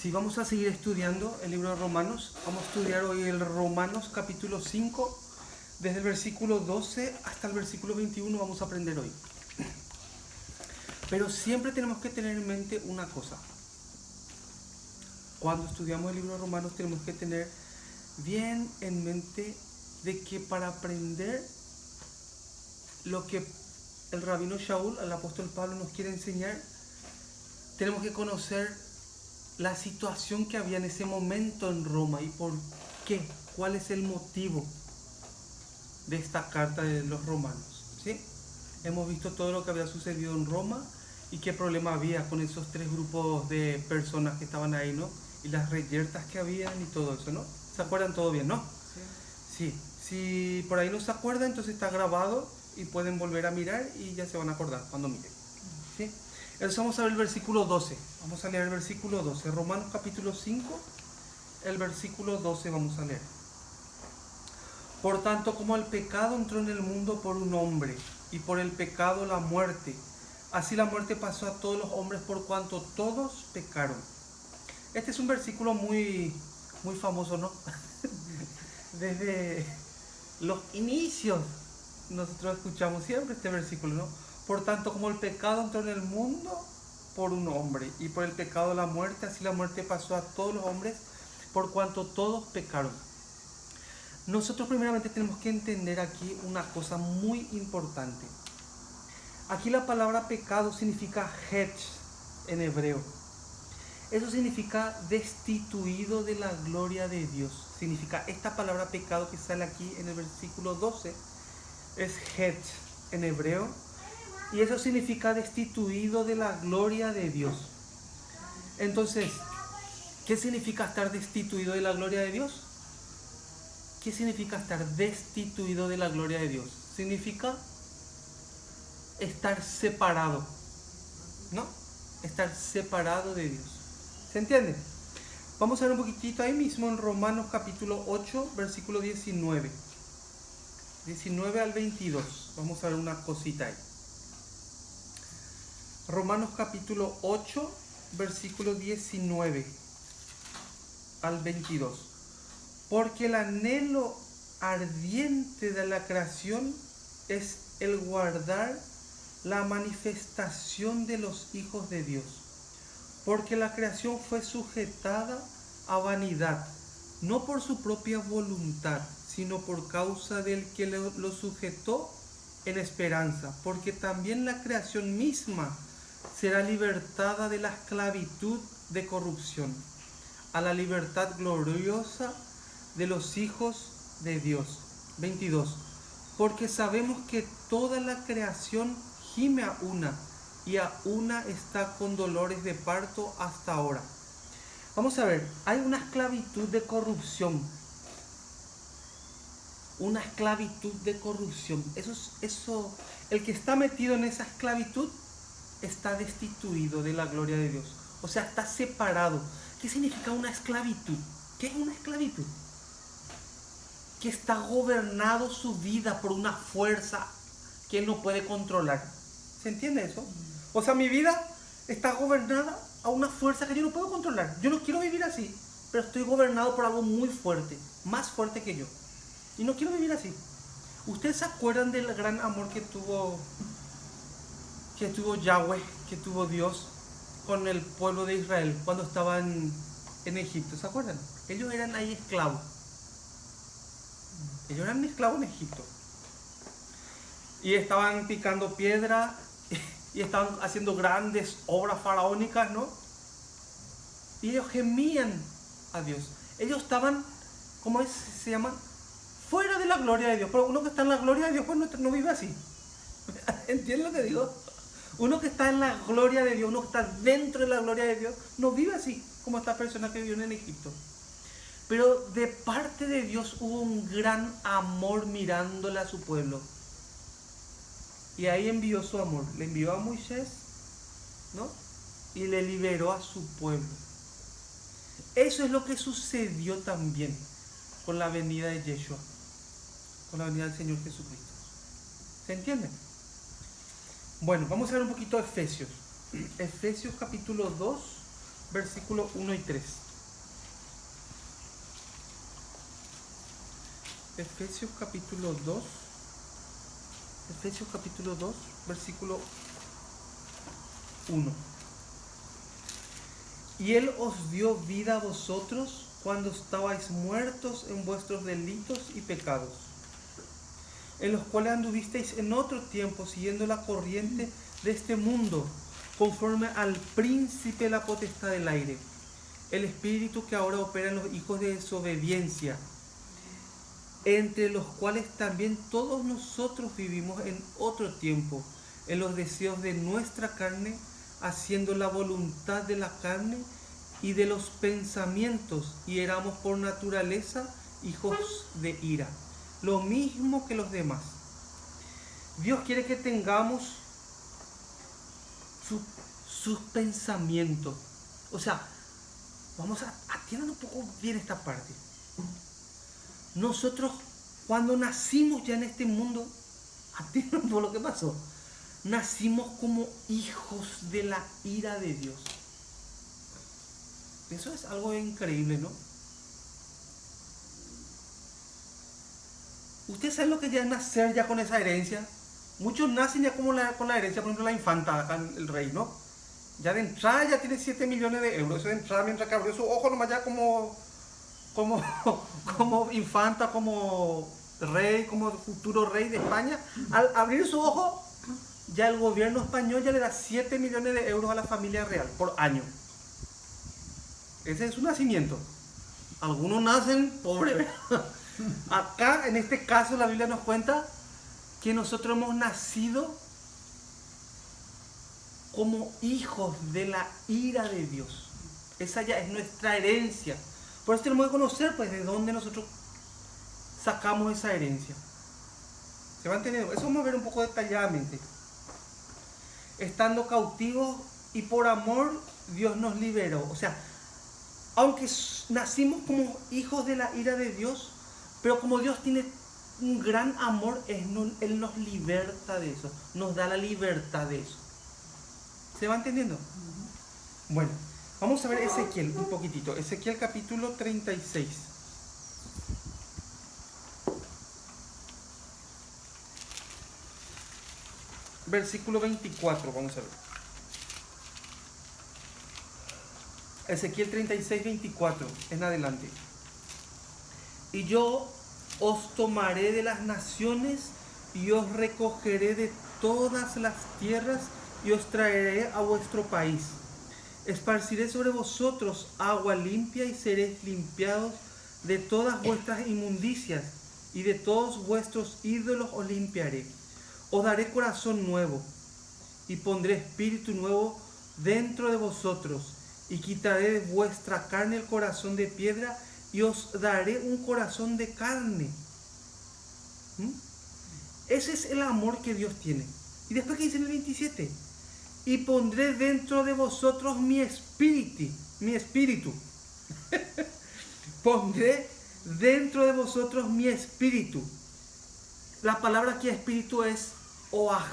Sí, vamos a seguir estudiando el libro de Romanos. Vamos a estudiar hoy el Romanos capítulo 5, desde el versículo 12 hasta el versículo 21 vamos a aprender hoy. Pero siempre tenemos que tener en mente una cosa. Cuando estudiamos el libro de Romanos tenemos que tener bien en mente de que para aprender lo que el rabino Shaul, el apóstol Pablo, nos quiere enseñar, tenemos que conocer la situación que había en ese momento en Roma y por qué, cuál es el motivo de esta carta de los romanos, ¿sí? Hemos visto todo lo que había sucedido en Roma y qué problema había con esos tres grupos de personas que estaban ahí, ¿no? Y las reyertas que habían y todo eso, ¿no? ¿Se acuerdan todo bien, no? Sí. Si por ahí no se acuerdan, entonces está grabado y pueden volver a mirar y ya se van a acordar cuando miren, ¿sí? Entonces vamos a ver el versículo 12. Vamos a leer el versículo 12. Romanos capítulo 5, el versículo 12 vamos a leer. Por tanto, como el pecado entró en el mundo por un hombre, y por el pecado la muerte, así la muerte pasó a todos los hombres por cuanto todos pecaron. Este es un versículo muy famoso, ¿no? Desde los inicios nosotros escuchamos siempre este versículo, ¿no? Por tanto, como el pecado entró en el mundo por un hombre, y por el pecado la muerte, así la muerte pasó a todos los hombres por cuanto todos pecaron. Nosotros primeramente tenemos que entender aquí una cosa muy importante. Aquí la palabra pecado significa hetz en hebreo. Eso significa destituido de la gloria de Dios. Significa esta palabra pecado que sale aquí en el versículo 12 es hetz en hebreo. Y eso significa destituido de la gloria de Dios. Entonces, ¿qué significa estar destituido de la gloria de Dios? ¿Qué significa estar destituido de la gloria de Dios? Significa estar separado, ¿no? Estar separado de Dios. ¿Se entiende? Vamos a ver un poquitito ahí mismo en Romanos capítulo 8, versículo 19. 19 al 22. Vamos a ver una cosita ahí. Romanos capítulo 8, versículo 19 al 22. Porque el anhelo ardiente de la creación es el guardar la manifestación de los hijos de Dios. Porque la creación fue sujetada a vanidad, no por su propia voluntad, sino por causa del que lo sujetó en esperanza. Porque también la creación misma será libertada de la esclavitud de corrupción a la libertad gloriosa de los hijos de Dios. 22. Porque sabemos que toda la creación gime a una, y a una está con dolores de parto hasta ahora. Vamos a ver, hay una esclavitud de corrupción. Una esclavitud de corrupción. Eso, el que está metido en esa esclavitud está destituido de la gloria de Dios. O sea, está separado. ¿Qué significa una esclavitud? ¿Qué es una esclavitud? Que está gobernado su vida por una fuerza que él no puede controlar. ¿Se entiende eso? O sea, mi vida está gobernada a una fuerza que yo no puedo controlar. Yo no quiero vivir así, pero estoy gobernado por algo muy fuerte, más fuerte que yo. Y no quiero vivir así. ¿Ustedes se acuerdan del gran amor que tuvo Yahweh, que tuvo Dios con el pueblo de Israel cuando estaban en Egipto? ¿Se acuerdan? Ellos eran ahí esclavos. Ellos eran esclavos en Egipto. Y estaban picando piedra y estaban haciendo grandes obras faraónicas, ¿no? Y ellos gemían a Dios. Ellos estaban, ¿cómo se llama? Fuera de la gloria de Dios. Pero uno que está en la gloria de Dios, pues no vive así. ¿Entienden lo que digo? Uno que está en la gloria de Dios, uno que está dentro de la gloria de Dios, no vive así como esta persona que vivió en Egipto. Pero de parte de Dios hubo un gran amor mirándole a su pueblo. Y ahí envió su amor. Le envió a Moisés, ¿no? Y le liberó a su pueblo. Eso es lo que sucedió también con la venida de Yeshua, con la venida del Señor Jesucristo. ¿Se entiende? Bueno, vamos a ver un poquito de Efesios. Efesios capítulo 2, versículos 1 y 3. Efesios capítulo 2, versículo 1. Y Él os dio vida a vosotros cuando estabais muertos en vuestros delitos y pecados, en los cuales anduvisteis en otro tiempo siguiendo la corriente de este mundo, conforme al príncipe de la potestad del aire, el espíritu que ahora opera en los hijos de desobediencia, entre los cuales también todos nosotros vivimos en otro tiempo, en los deseos de nuestra carne, haciendo la voluntad de la carne y de los pensamientos, y éramos por naturaleza hijos de ira, lo mismo que los demás. Dios quiere que tengamos sus pensamientos. O sea, vamos a atiendan un poco bien esta parte. Nosotros, cuando nacimos ya en este mundo, atiendan por lo que pasó. Nacimos como hijos de la ira de Dios. Eso es algo increíble, ¿no? ¿Ustedes saben lo que ya es nacer ya con esa herencia? Muchos nacen ya como con la herencia, por ejemplo la infanta, acá el rey, ¿no? Ya de entrada ya tiene 7 millones de euros. Eso de entrada, mientras que abrió su ojo nomás ya como infanta, como rey, como futuro rey de España. Al abrir su ojo, ya el gobierno español ya le da 7 millones de euros a la familia real por año. Ese es su nacimiento. Algunos nacen pobres, ¿verdad? Acá, en este caso, la Biblia nos cuenta que nosotros hemos nacido como hijos de la ira de Dios. Esa ya es nuestra herencia. Por eso tenemos que conocer, pues, de dónde nosotros sacamos esa herencia. ¿Se va entendiendo? Eso vamos a ver un poco detalladamente. Estando cautivos y por amor, Dios nos liberó. O sea, aunque nacimos como hijos de la ira de Dios, pero como Dios tiene un gran amor, Él nos liberta de eso, nos da la libertad de eso. ¿Se va entendiendo? Bueno, vamos a ver Ezequiel un poquitito. Ezequiel capítulo 36. Versículo 24, vamos a ver. Ezequiel 36, 24, en adelante. Y yo os tomaré de las naciones y os recogeré de todas las tierras y os traeré a vuestro país. Esparciré sobre vosotros agua limpia y seréis limpiados de todas vuestras inmundicias y de todos vuestros ídolos os limpiaré. Os daré corazón nuevo y pondré espíritu nuevo dentro de vosotros y quitaré de vuestra carne el corazón de piedra y os daré un corazón de carne. Ese es el amor que Dios tiene. Y después que dice en el 27, y pondré dentro de vosotros mi espíritu. Pondré dentro de vosotros mi espíritu. La palabra aquí espíritu es oaj.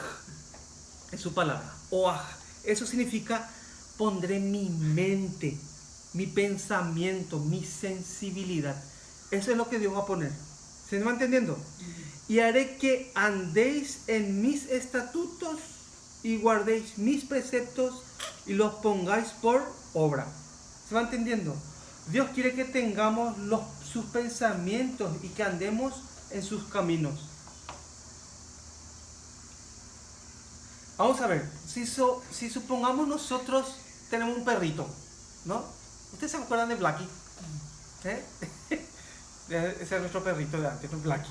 Es su palabra, oaj. Eso significa pondré mi mente, mi pensamiento, mi sensibilidad. Eso es lo que Dios va a poner. ¿Se me va entendiendo? Y haré que andéis en mis estatutos y guardéis mis preceptos y los pongáis por obra. ¿Se va entendiendo? Dios quiere que tengamos sus pensamientos y que andemos en sus caminos. Vamos a ver, si supongamos nosotros tenemos un perrito, ¿no? ¿Ustedes se acuerdan de Blacky? Ese es nuestro perrito de antes, ¿no? Blacky.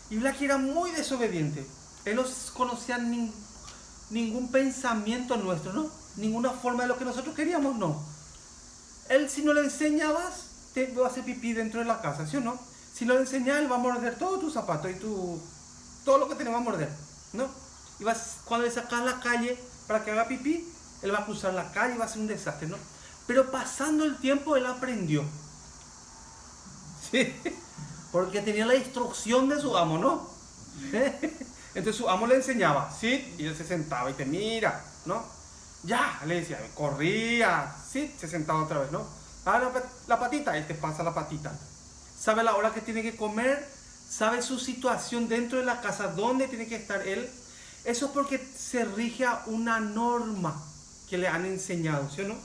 Y Blacky era muy desobediente. Él no conocía ningún pensamiento nuestro, ¿no? Ninguna forma de lo que nosotros queríamos, no. Él, si no le enseñabas, te va a hacer pipí dentro de la casa, ¿sí o no? Si no le enseñas, él va a morder todos tus zapatos y todo lo que tenemos va a morder, ¿no? Y cuando le sacas a la calle para que haga pipí, él va a cruzar la calle y va a ser un desastre, ¿no? Pero pasando el tiempo, él aprendió. ¿Sí? Porque tenía la instrucción de su amo, ¿no? Entonces su amo le enseñaba, ¿sí? Y él se sentaba y te mira, ¿no? Ya, le decía, corría, sí, se sentaba otra vez, ¿no? Ah, la patita, él te pasa la patita. Sabe la hora que tiene que comer, sabe su situación dentro de la casa, dónde tiene que estar él. Eso es porque se rige a una norma que le han enseñado, ¿sí o no?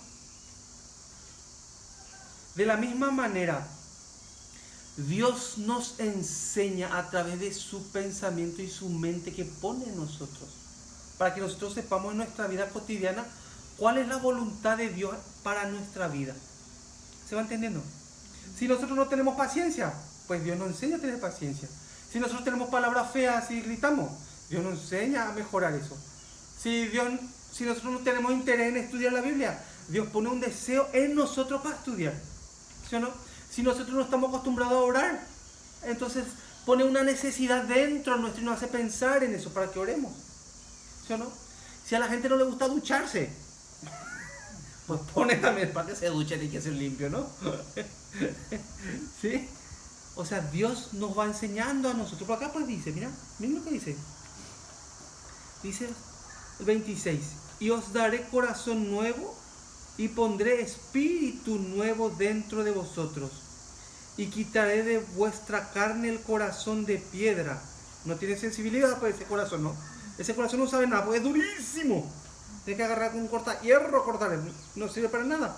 De la misma manera, Dios nos enseña a través de su pensamiento y su mente que pone en nosotros, para que nosotros sepamos en nuestra vida cotidiana cuál es la voluntad de Dios para nuestra vida. ¿Se va entendiendo? Si nosotros no tenemos paciencia, pues Dios nos enseña a tener paciencia. Si nosotros tenemos palabras feas y gritamos, Dios nos enseña a mejorar eso. Si nosotros no tenemos interés en estudiar la Biblia, Dios pone un deseo en nosotros para estudiar. ¿Sí o no? Si nosotros no estamos acostumbrados a orar, entonces pone una necesidad dentro nuestro y nos hace pensar en eso para que oremos. ¿Sí o no? Si a la gente no le gusta ducharse, pues pone también para que se duchen y que se limpio, ¿no? ¿Sí? O sea, Dios nos va enseñando a nosotros. Por acá pues dice, mira lo que dice. Dice el 26, y os daré corazón nuevo y pondré espíritu nuevo dentro de vosotros. Y quitaré de vuestra carne el corazón de piedra. No tiene sensibilidad para ese corazón, ¿no? Ese corazón no sabe nada, porque es durísimo. Tiene que agarrar con un corta hierro, no sirve para nada.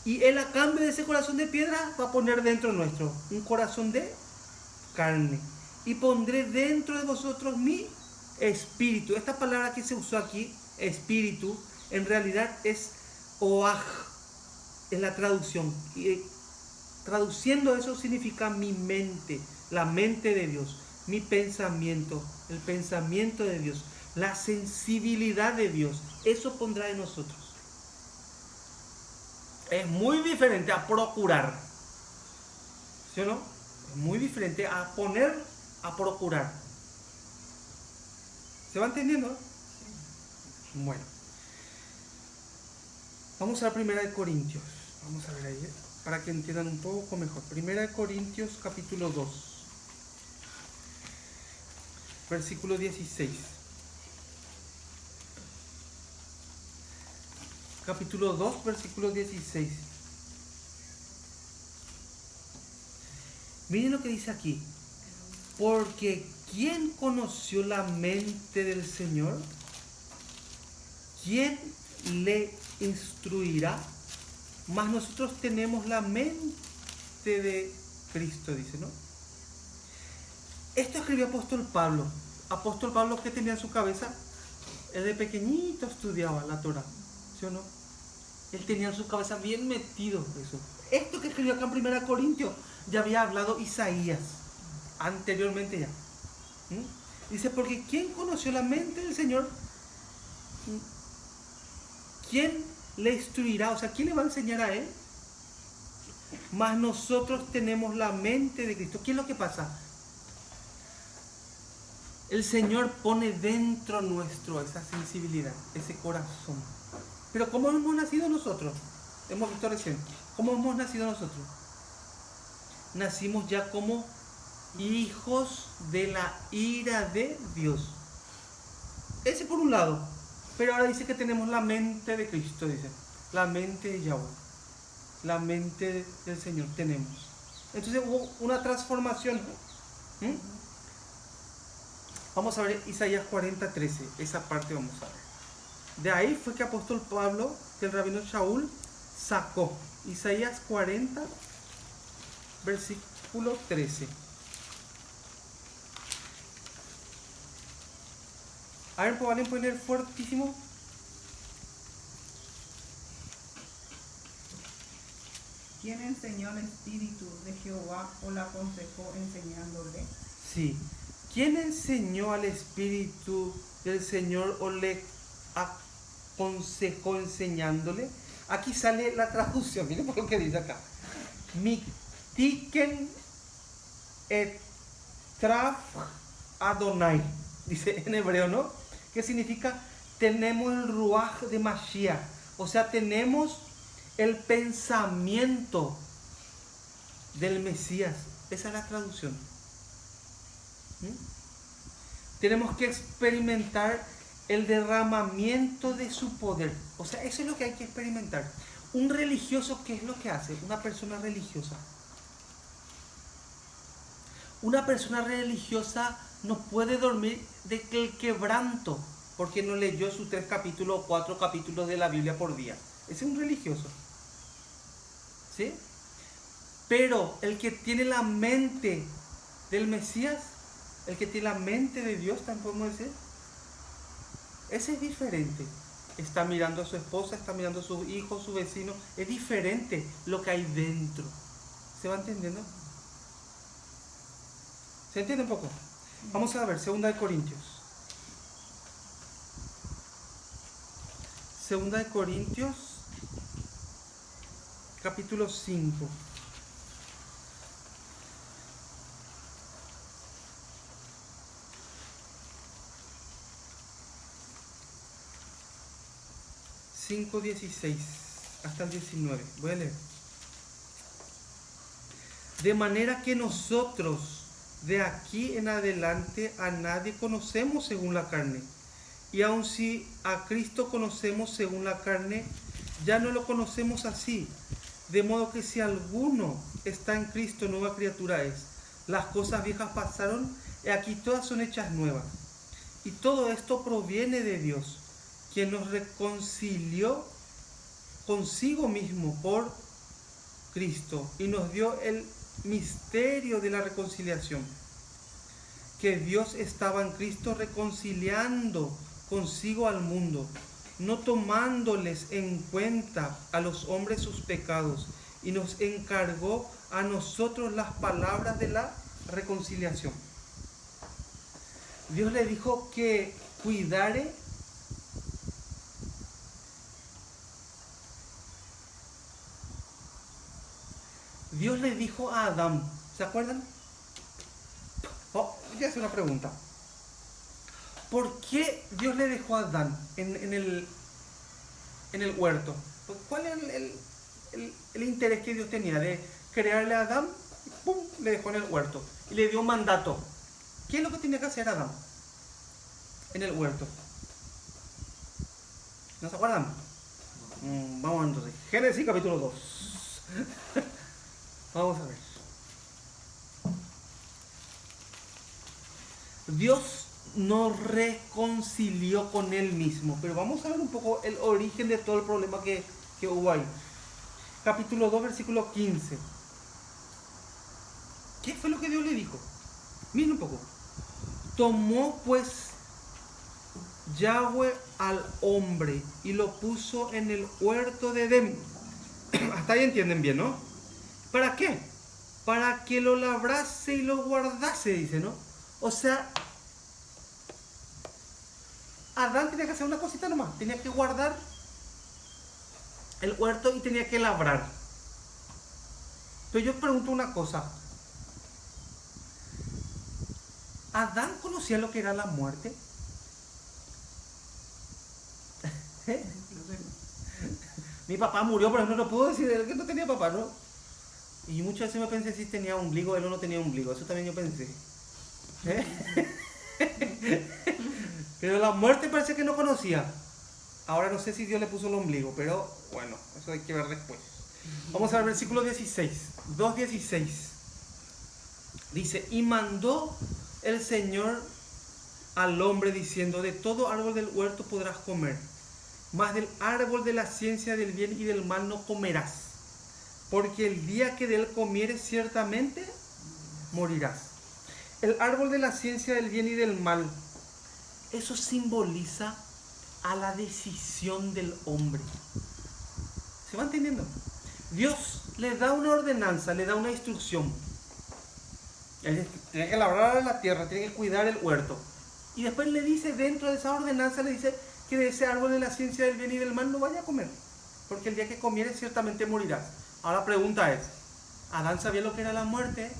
Y Él a cambio de ese corazón de piedra va a poner dentro nuestro un corazón de carne. Y pondré dentro de vosotros mi espíritu. Esta palabra que se usó aquí, espíritu, en realidad es oaj, es la traducción. Y traduciendo eso significa mi mente, la mente de Dios, mi pensamiento, el pensamiento de Dios, la sensibilidad de Dios. Eso pondrá en nosotros. Es muy diferente a procurar. ¿Sí o no? Es muy diferente a poner, a procurar. ¿Se va entendiendo? Sí. Bueno. Vamos a la 1 Corintios. Vamos a ver ahí, para que entiendan un poco mejor. 1 Corintios capítulo 2. Versículo 16. Capítulo 2, versículo 16. Miren lo que dice aquí. Porque ¿quién conoció la mente del Señor? ¿Quién le instruirá? Mas nosotros tenemos la mente de Cristo, dice, ¿no? Esto escribió apóstol Pablo. Apóstol Pablo, que tenía en su cabeza, él de pequeñito estudiaba la Torah, ¿sí o no? Él tenía en su cabeza bien metido eso. Esto que escribió acá en 1 Corintios, ya había hablado Isaías anteriormente ya. Dice, porque ¿quién conoció la mente del Señor? ¿Quién le instruirá? O sea, ¿quién le va a enseñar a él? Mas nosotros tenemos la mente de Cristo. ¿Qué es lo que pasa? El Señor pone dentro nuestro esa sensibilidad, ese corazón. Pero ¿cómo hemos nacido nosotros? Hemos visto recién. ¿Cómo hemos nacido nosotros? Nacimos ya como hijos de la ira de Dios. Ese por un lado. Pero ahora dice que tenemos la mente de Cristo, dice. La mente de Yahweh. La mente del Señor tenemos. Entonces hubo una transformación. Vamos a ver Isaías 40:13. Esa parte vamos a ver. De ahí fue que apóstol Pablo, que el rabino Shaul, sacó. Isaías 40, versículo 13. A ver, ¿pueden poner fuertísimo? ¿Quién enseñó al Espíritu de Jehová o la aconsejó enseñándole? Sí. ¿Quién enseñó al Espíritu del Señor o le aconsejó enseñándole? Aquí sale la traducción, miren por lo que dice acá. Miktiken etraf Adonai, dice en hebreo, ¿no? ¿Qué significa? Tenemos el ruaj de Mashiach, o sea, tenemos el pensamiento del Mesías. Esa es la traducción. Tenemos que experimentar el derramamiento de su poder. O sea, eso es lo que hay que experimentar. Un religioso, ¿qué es lo que hace? Una persona religiosa. Una persona religiosa no puede dormir de que el quebranto, porque no leyó sus 3 capítulos o 4 capítulos de la Biblia por día. Ese es un religioso. ¿Sí? Pero el que tiene la mente del Mesías, el que tiene la mente de Dios, también podemos decir, ese es diferente. Está mirando a su esposa, está mirando a sus hijos, su vecino. Es diferente lo que hay dentro. ¿Se va entendiendo? ¿Se entiende un poco? Vamos a ver, 2 Corintios. 2 Corintios, capítulo 5. Cinco 16 hasta el 19. Voy a leer. De manera que nosotros de aquí en adelante a nadie conocemos según la carne. Y aun si a Cristo conocemos según la carne, ya no lo conocemos así. De modo que si alguno está en Cristo, nueva criatura es. Las cosas viejas pasaron y aquí todas son hechas nuevas. Y todo esto proviene de Dios, quien nos reconcilió consigo mismo por Cristo y nos dio el misterio de la reconciliación. Que Dios estaba en Cristo reconciliando consigo al mundo, no tomándoles en cuenta a los hombres sus pecados, y nos encargó a nosotros las palabras de la reconciliación. Dios le dijo que cuidare Dios le dijo a Adán, ¿se acuerdan? Voy a hacer una pregunta. ¿Por qué Dios le dejó a Adán en el huerto? ¿Cuál es el interés que Dios tenía de crearle a Adán? ¡Pum! Le dejó en el huerto y le dio un mandato. ¿Qué es lo que tenía que hacer Adán en el huerto? ¿No se acuerdan? Vamos entonces. Génesis capítulo 2. Vamos a ver. Dios nos reconcilió con Él mismo. Pero vamos a ver un poco el origen de todo el problema que hubo ahí. Capítulo 2, versículo 15. ¿Qué fue lo que Dios le dijo? Miren un poco. Tomó pues Yahweh al hombre y lo puso en el huerto de Edén. Hasta ahí entienden bien, ¿no? ¿Para qué? Para que lo labrase y lo guardase, dice, ¿no? O sea, Adán tenía que hacer una cosita nomás. Tenía que guardar el huerto y tenía que labrar. Pero yo pregunto una cosa. ¿Adán conocía lo que era la muerte? ¿Eh? Mi papá murió, pero no lo puedo decir, él que no tenía papá, ¿no? Y muchas veces me pensé si tenía ombligo, él o no tenía ombligo, eso también yo pensé. Pero la muerte parece que no conocía. Ahora no sé si Dios le puso el ombligo, pero bueno, eso hay que ver después. Vamos a ver el versículo 16, 2:16. Dice, y mandó el Señor al hombre diciendo, de todo árbol del huerto podrás comer, mas del árbol de la ciencia del bien y del mal no comerás, porque el día que de él comieres ciertamente morirás. El árbol de la ciencia del bien y del mal, eso simboliza a la decisión del hombre. ¿Se va entendiendo? Dios le da una ordenanza, le da una instrucción. Tiene que labrar la tierra, tiene que cuidar el huerto. Y después le dice, dentro de esa ordenanza, le dice que de ese árbol de la ciencia del bien y del mal no vaya a comer, porque el día que comieres ciertamente morirás. Ahora la pregunta es, ¿Adán sabía lo que era la muerte?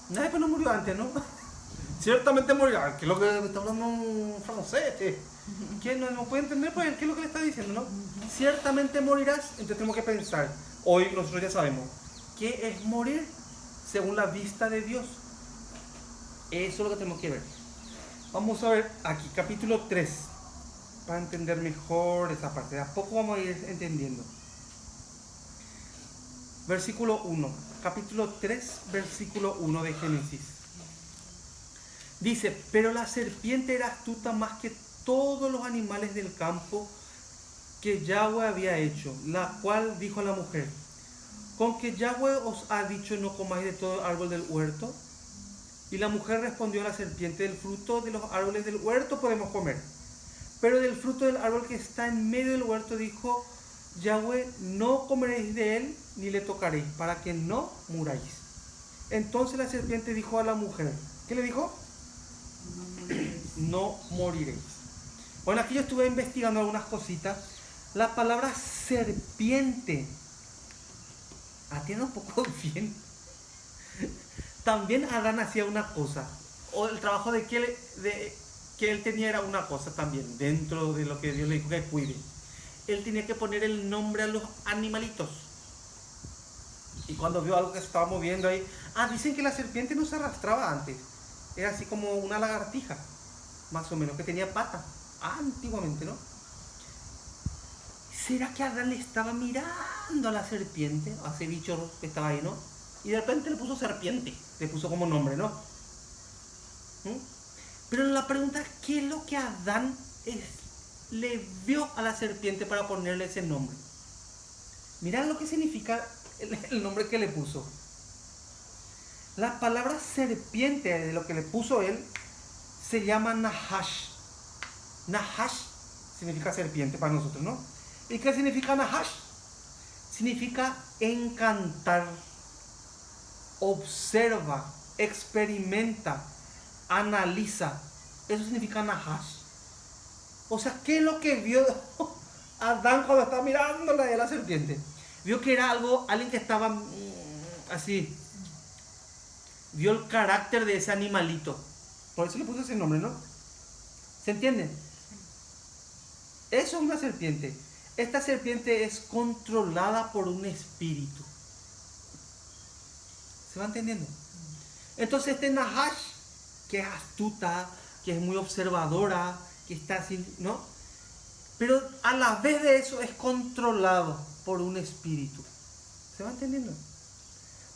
Nadie pues no murió antes, ¿no? Ciertamente morirá. ¿Qué es lo que me está hablando en francés? ¿Quién no puede entender pues, qué es lo que le está diciendo, no? Ciertamente morirás. Entonces tenemos que pensar, hoy nosotros ya sabemos, ¿qué es morir según la vista de Dios? Eso es lo que tenemos que ver. Vamos a ver aquí, capítulo 3, para entender mejor esa parte. De a poco vamos a ir entendiendo. Versículo 1, capítulo 3, versículo 1 de Génesis. Dice, pero la serpiente era astuta más que todos los animales del campo que Yahweh había hecho, la cual dijo a la mujer, ¿con que Yahweh os ha dicho no comáis de todo árbol del huerto? Y la mujer respondió a la serpiente, del fruto de los árboles del huerto podemos comer, pero del fruto del árbol que está en medio del huerto dijo Yahweh, no comeréis de él ni le tocaréis, para que no muráis. Entonces la serpiente dijo a la mujer, ¿qué le dijo? No moriréis. Bueno, aquí yo estuve investigando algunas cositas. La palabra serpiente, atienda un poco bien. También Adán hacía una cosa, o el trabajo que él tenía era una cosa también, dentro de lo que Dios le dijo que cuide. Él tenía que poner el nombre a los animalitos. Y cuando vio algo que se estaba moviendo ahí, dicen que la serpiente no se arrastraba antes, era así como una lagartija, más o menos, que tenía pata, antiguamente, ¿no? ¿Será que Adán le estaba mirando a la serpiente, a ese bicho que estaba ahí, ¿no? Y de repente le puso serpiente, le puso como nombre, ¿no? Pero la pregunta es, ¿qué es lo que Adán le vio a la serpiente para ponerle ese nombre? Mirad lo que significa el nombre que le puso. La palabra serpiente, de lo que le puso él, se llama Nahash. Nahash significa serpiente para nosotros, ¿no? ¿Y qué significa Nahash? Significa encantar, observa, experimenta, analiza. Eso significa Nahash. O sea, ¿qué es lo que vio Adán cuando estaba mirando a la serpiente? Vio que era alguien que estaba así. Vio el carácter de ese animalito. Por eso le puso ese nombre, ¿no? ¿Se entiende? Eso es una serpiente. Esta serpiente es controlada por un espíritu. ¿Se va entendiendo? Entonces este Nahash, que es astuta, que es muy observadora, que está así, ¿no? Pero a la vez de eso es controlado por un espíritu. ¿Se va entendiendo?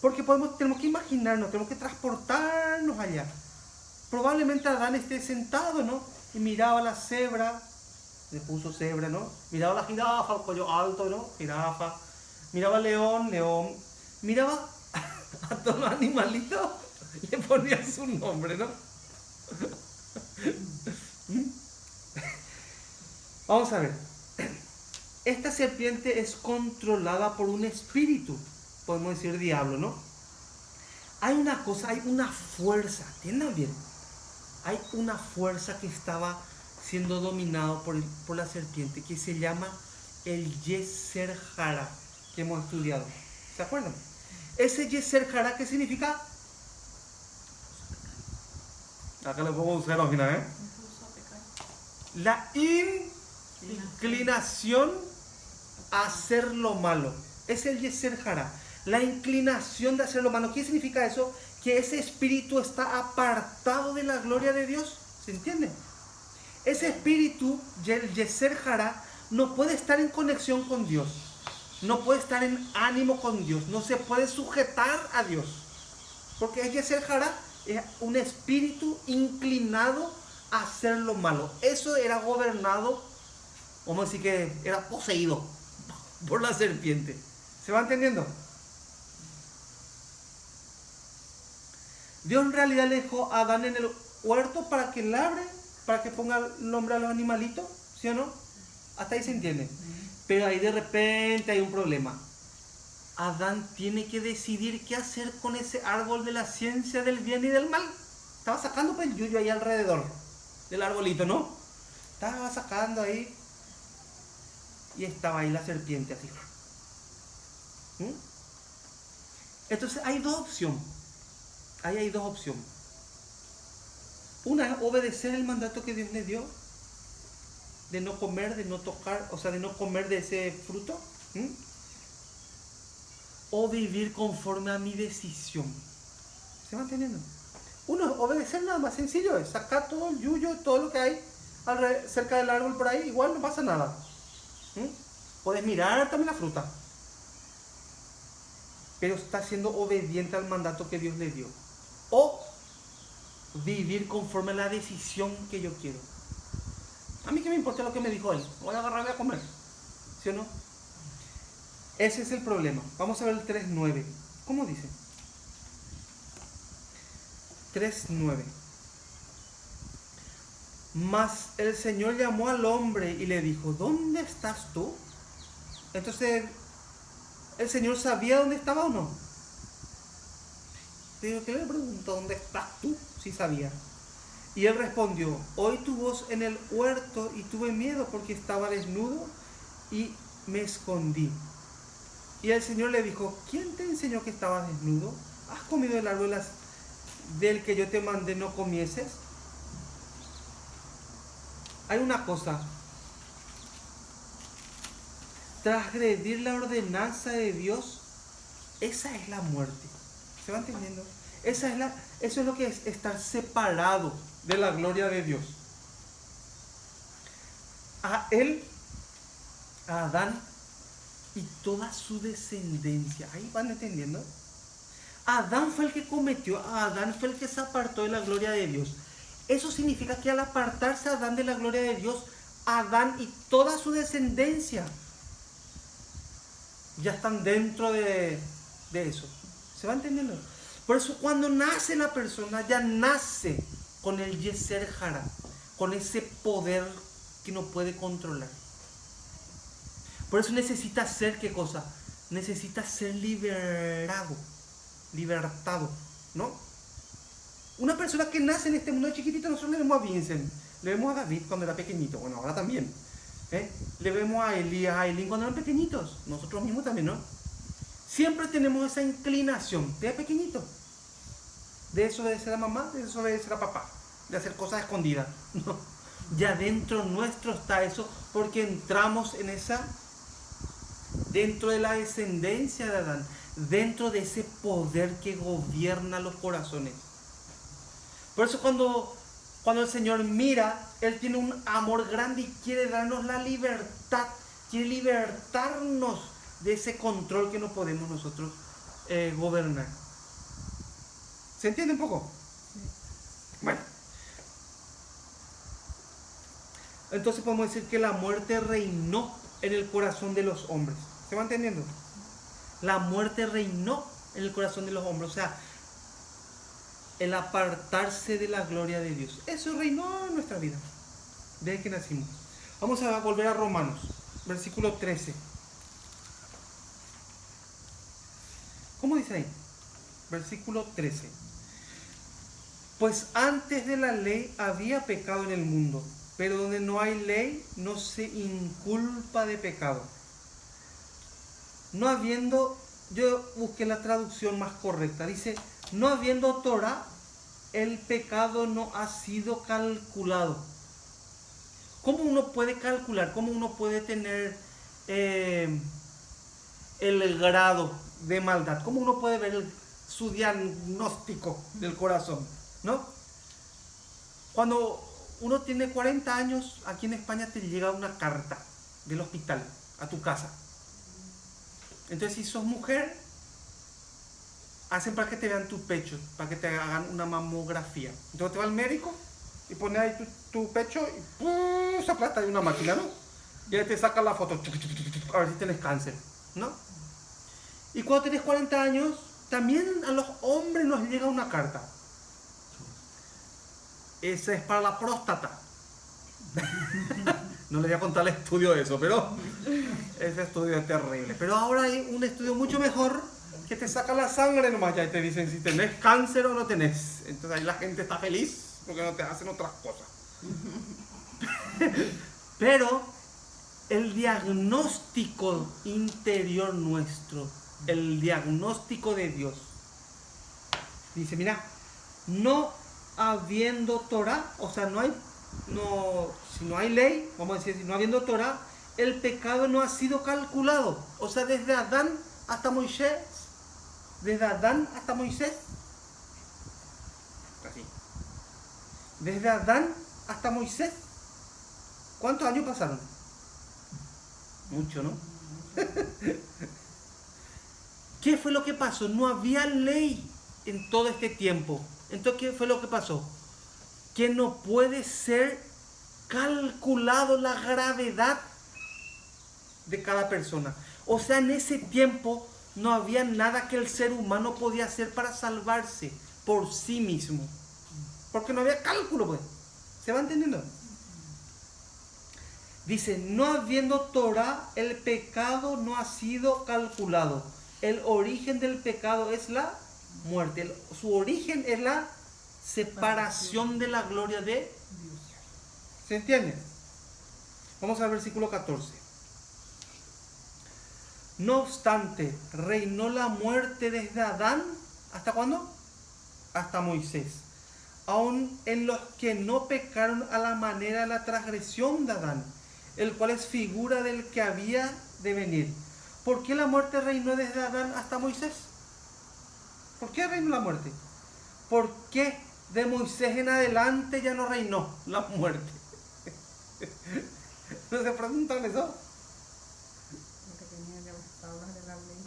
Porque tenemos que imaginarnos, tenemos que transportarnos allá. Probablemente Adán esté sentado, ¿no? Y miraba a la cebra, le puso cebra, ¿no? Miraba a la jirafa, el cuello alto, ¿no? Jirafa. Miraba al león, león. Miraba a todos los animalitos, le ponía su nombre, ¿no? Vamos a ver. Esta serpiente es controlada por un espíritu, podemos decir diablo, ¿no? Hay una cosa, hay una fuerza, entiendan bien. Hay una fuerza que estaba siendo dominado por la serpiente, que se llama el Yeser Hara, que hemos estudiado. ¿Se acuerdan? Ese Yeser Hara, ¿qué significa? Acá lo podemos usar al final, ¿eh? La inclinación a hacer lo malo. Es el Yeser Hara, la inclinación de hacer lo malo. ¿Qué significa eso? Que ese espíritu está apartado de la gloria de Dios. ¿Se entiende? Ese espíritu, el Yeser Hara, no puede estar en conexión con Dios. No puede estar en ánimo con Dios. No se puede sujetar a Dios. Porque el Yeser Hara es un espíritu inclinado a hacer lo malo. Eso era gobernado, vamos a decir que era poseído por la serpiente. ¿Se va entendiendo? Dios en realidad le dejó a Adán en el huerto para que labre, para que ponga el nombre a los animalitos, ¿sí o no? Hasta ahí se entiende. Pero ahí de repente hay un problema. Adán tiene que decidir qué hacer con ese árbol de la ciencia del bien y del mal. Estaba sacando pues el yuyo ahí alrededor del arbolito, ¿no? Estaba sacando ahí y estaba ahí la serpiente así. Entonces hay dos opciones. Ahí hay dos opciones. Una es obedecer el mandato que Dios le dio de no comer, de no tocar, o sea, de no comer de ese fruto. O vivir conforme a mi decisión. ¿Se va entendiendo? Uno es obedecer nada más, sencillo es sacar todo el yuyo, todo lo que hay cerca del árbol por ahí, igual no pasa nada. Puedes mirar también la fruta, pero está siendo obediente al mandato que Dios le dio. O vivir conforme a la decisión que yo quiero. A mí qué me importa lo que me dijo él, voy a agarrar y a comer, ¿sí o no? Ese es el problema. Vamos a ver el 3.9. ¿Cómo dice? 3.9. Mas el Señor llamó al hombre y le dijo, ¿dónde estás tú? Entonces, ¿el Señor sabía dónde estaba o no? Digo, ¿qué le pregunto? ¿Dónde estás tú? Sí sabía. Y él respondió, oí tu voz en el huerto y tuve miedo porque estaba desnudo y me escondí. Y el Señor le dijo, ¿quién te enseñó que estabas desnudo? ¿Has comido el árbol del que yo te mandé no comieses? Hay una cosa. Transgredir la ordenanza de Dios, esa es la muerte. ¿Se va entendiendo? Eso es lo que es estar separado de la gloria de Dios. A él, a Adán y toda su descendencia. Ahí van entendiendo. Adán fue el que cometió, Adán fue el que se apartó de la gloria de Dios. Eso significa que al apartarse Adán de la gloria de Dios, Adán y toda su descendencia ya están dentro de eso. ¿Se va entendiendo? Por eso cuando nace la persona, ya nace con el Yeser Hara, con ese poder que no puede controlar. Por eso necesita ser, ¿qué cosa? Necesita ser libertado, ¿no? Una persona que nace en este mundo chiquitito, nosotros le vemos a Vincent, le vemos a David cuando era pequeñito, bueno, ahora también. Le vemos a Elías, a Eileen cuando eran pequeñitos, nosotros mismos también, ¿no? Siempre tenemos esa inclinación, de pequeñito, de desobedecer a mamá, de desobedecer a papá, de hacer cosas escondidas, ¿no? Ya dentro nuestro está eso, porque entramos en dentro de la descendencia de Adán, dentro de ese poder que gobierna los corazones. Por eso cuando el Señor mira, Él tiene un amor grande y quiere darnos la libertad, quiere libertarnos de ese control que no podemos nosotros gobernar. ¿Se entiende un poco? Sí. Bueno. Entonces podemos decir que la muerte reinó en el corazón de los hombres. ¿Se va entendiendo? La muerte reinó en el corazón de los hombres. O sea, el apartarse de la gloria de Dios. Eso reinó en nuestra vida, desde que nacimos. Vamos a volver a Romanos, versículo 13. ¿Cómo dice ahí? Versículo 13. Pues antes de la ley había pecado en el mundo, pero donde no hay ley no se inculpa de pecado. No habiendo, yo busqué la traducción más correcta, dice, no habiendo Torah, el pecado no ha sido calculado. ¿Cómo uno puede calcular? ¿Cómo uno puede tener el grado de maldad? ¿Cómo uno puede ver su diagnóstico del corazón? ¿No? Cuando uno tiene 40 años, aquí en España te llega una carta del hospital a tu casa. Entonces, si sos mujer, hacen para que te vean tu pecho, para que te hagan una mamografía. Entonces te va al médico y pone ahí tu pecho y ¡pum! Se aplasta de una máquina, ¿no? Y ahí te saca la foto, a ver si tienes cáncer, ¿no? Y cuando tienes 40 años, también a los hombres nos llega una carta. Esa es para la próstata. No les voy a contar el estudio de eso, pero ese estudio es terrible. Pero ahora hay un estudio mucho mejor que te saca la sangre nomás ya y te dicen si tenés cáncer o no tenés. Entonces ahí la gente está feliz porque no te hacen otras cosas. Pero el diagnóstico interior nuestro, el diagnóstico de Dios, dice, mira, no habiendo Torah, o sea, si no hay ley, vamos a decir, si no habiendo Torah, el pecado no ha sido calculado. O sea, desde Adán hasta Moisés, así, Desde Adán hasta Moisés. ¿Cuántos años pasaron? Mucho, ¿no? ¿Qué fue lo que pasó? No había ley en todo este tiempo. Entonces, ¿qué fue lo que pasó? Que no puede ser calculado la gravedad de cada persona. O sea, en ese tiempo no había nada que el ser humano podía hacer para salvarse por sí mismo. Porque no había cálculo, pues. ¿Se va entendiendo? Dice, no habiendo Torah, el pecado no ha sido calculado. El origen del pecado es la muerte. Su origen es la separación de la gloria de Dios. ¿Se entiende? Vamos al versículo 14. No obstante, reinó la muerte desde Adán, ¿hasta cuándo? Hasta Moisés. Aun en los que no pecaron a la manera de la transgresión de Adán, el cual es figura del que había de venir. ¿Por qué la muerte reinó desde Adán hasta Moisés? ¿Por qué reinó la muerte? ¿Por qué de Moisés en adelante ya no reinó la muerte? ¿No se preguntan eso? Porque tenía ya las tablas de la ley.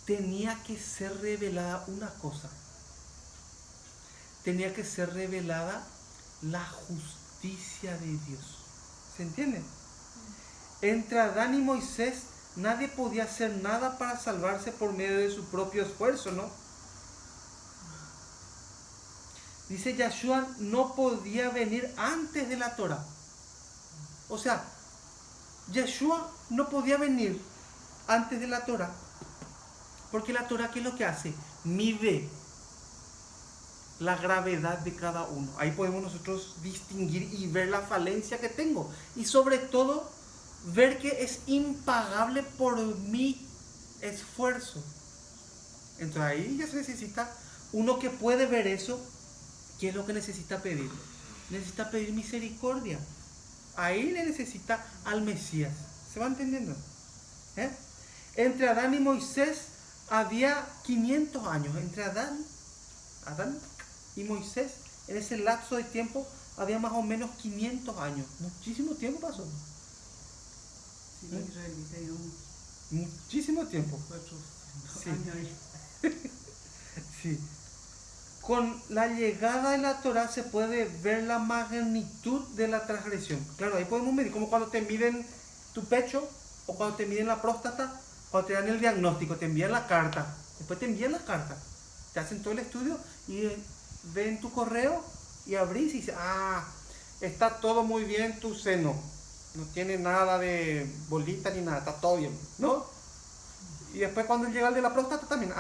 Tenía que ser revelada una cosa. Tenía que ser revelada la justicia de Dios. ¿Se entiende? Entre Adán y Moisés nadie podía hacer nada para salvarse por medio de su propio esfuerzo, ¿no? Dice, Yeshua no podía venir antes de la Torah. O sea, Yeshua no podía venir antes de la Torah. Porque la Torah, ¿qué es lo que hace? Mide la gravedad de cada uno. Ahí podemos nosotros distinguir y ver la falencia que tengo. Y sobre todo, ver que es impagable por mi esfuerzo. Entonces ahí ya se necesita uno que puede ver eso. ¿Qué es lo que necesita pedir? Necesita pedir misericordia. Ahí le necesita al Mesías. ¿Se va entendiendo? Entre Adán y Moisés había 500 años. Entre Adán y Moisés, en ese lapso de tiempo, había más o menos 500 años. Muchísimo tiempo pasó. Sí, los israelitas iban Muchísimo tiempo. 400 Sí. años ahí. Sí. Con la llegada de la Torah se puede ver la magnitud de la transgresión. Claro, ahí podemos medir, como cuando te miden tu pecho o cuando te miden la próstata, cuando te dan el diagnóstico, te envían la carta. Después te envían la carta. Te hacen todo el estudio y ven tu correo y abrís y dices, está todo muy bien tu seno. No tiene nada de bolita ni nada, está todo bien, ¿no? Y después cuando llega el de la próstata también,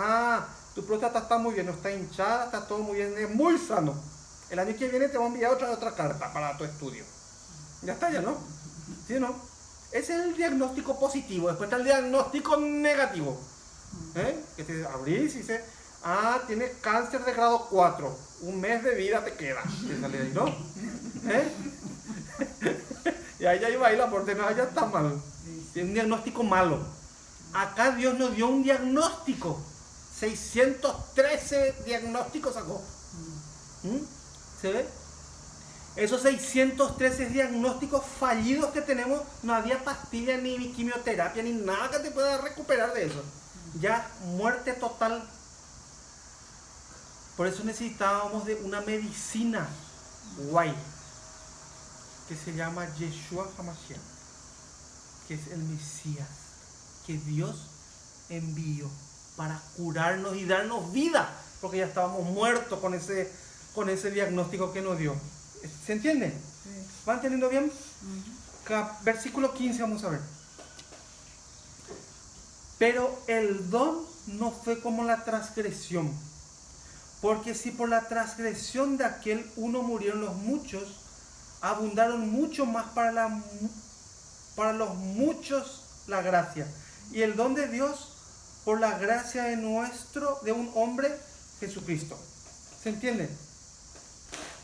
tu próstata está muy bien, no está hinchada, está todo muy bien, es muy sano. El año que viene te va a enviar otra carta para tu estudio. Ya está, ya, ¿no? ¿Sí o no? Ese es el diagnóstico positivo. Después está el diagnóstico negativo. Que te abrís y dices, tienes cáncer de grado 4. Un mes de vida te queda. Te sale ahí, ¿no? Y ahí ya iba ahí la muerte, no, ya está mal. Tiene un diagnóstico malo. Acá Dios nos dio un diagnóstico. 613 diagnósticos sacó. ¿Se ve? Esos 613 diagnósticos fallidos que tenemos, no había pastilla ni quimioterapia ni nada que te pueda recuperar de eso. Ya muerte total. Por eso necesitábamos de una medicina guay que se llama Yeshua HaMashiach, que es el Mesías que Dios envió para curarnos y darnos vida, porque ya estábamos muertos con ese diagnóstico que nos dio. ¿Se entiende? Sí. ¿Va entendiendo bien? Versículo 15 vamos a ver. Pero el don no fue como la transgresión, porque si por la transgresión de aquel uno murieron los muchos, abundaron mucho más para los muchos la gracia. Y el don de Dios por la gracia de un hombre, Jesucristo. ¿Se entiende?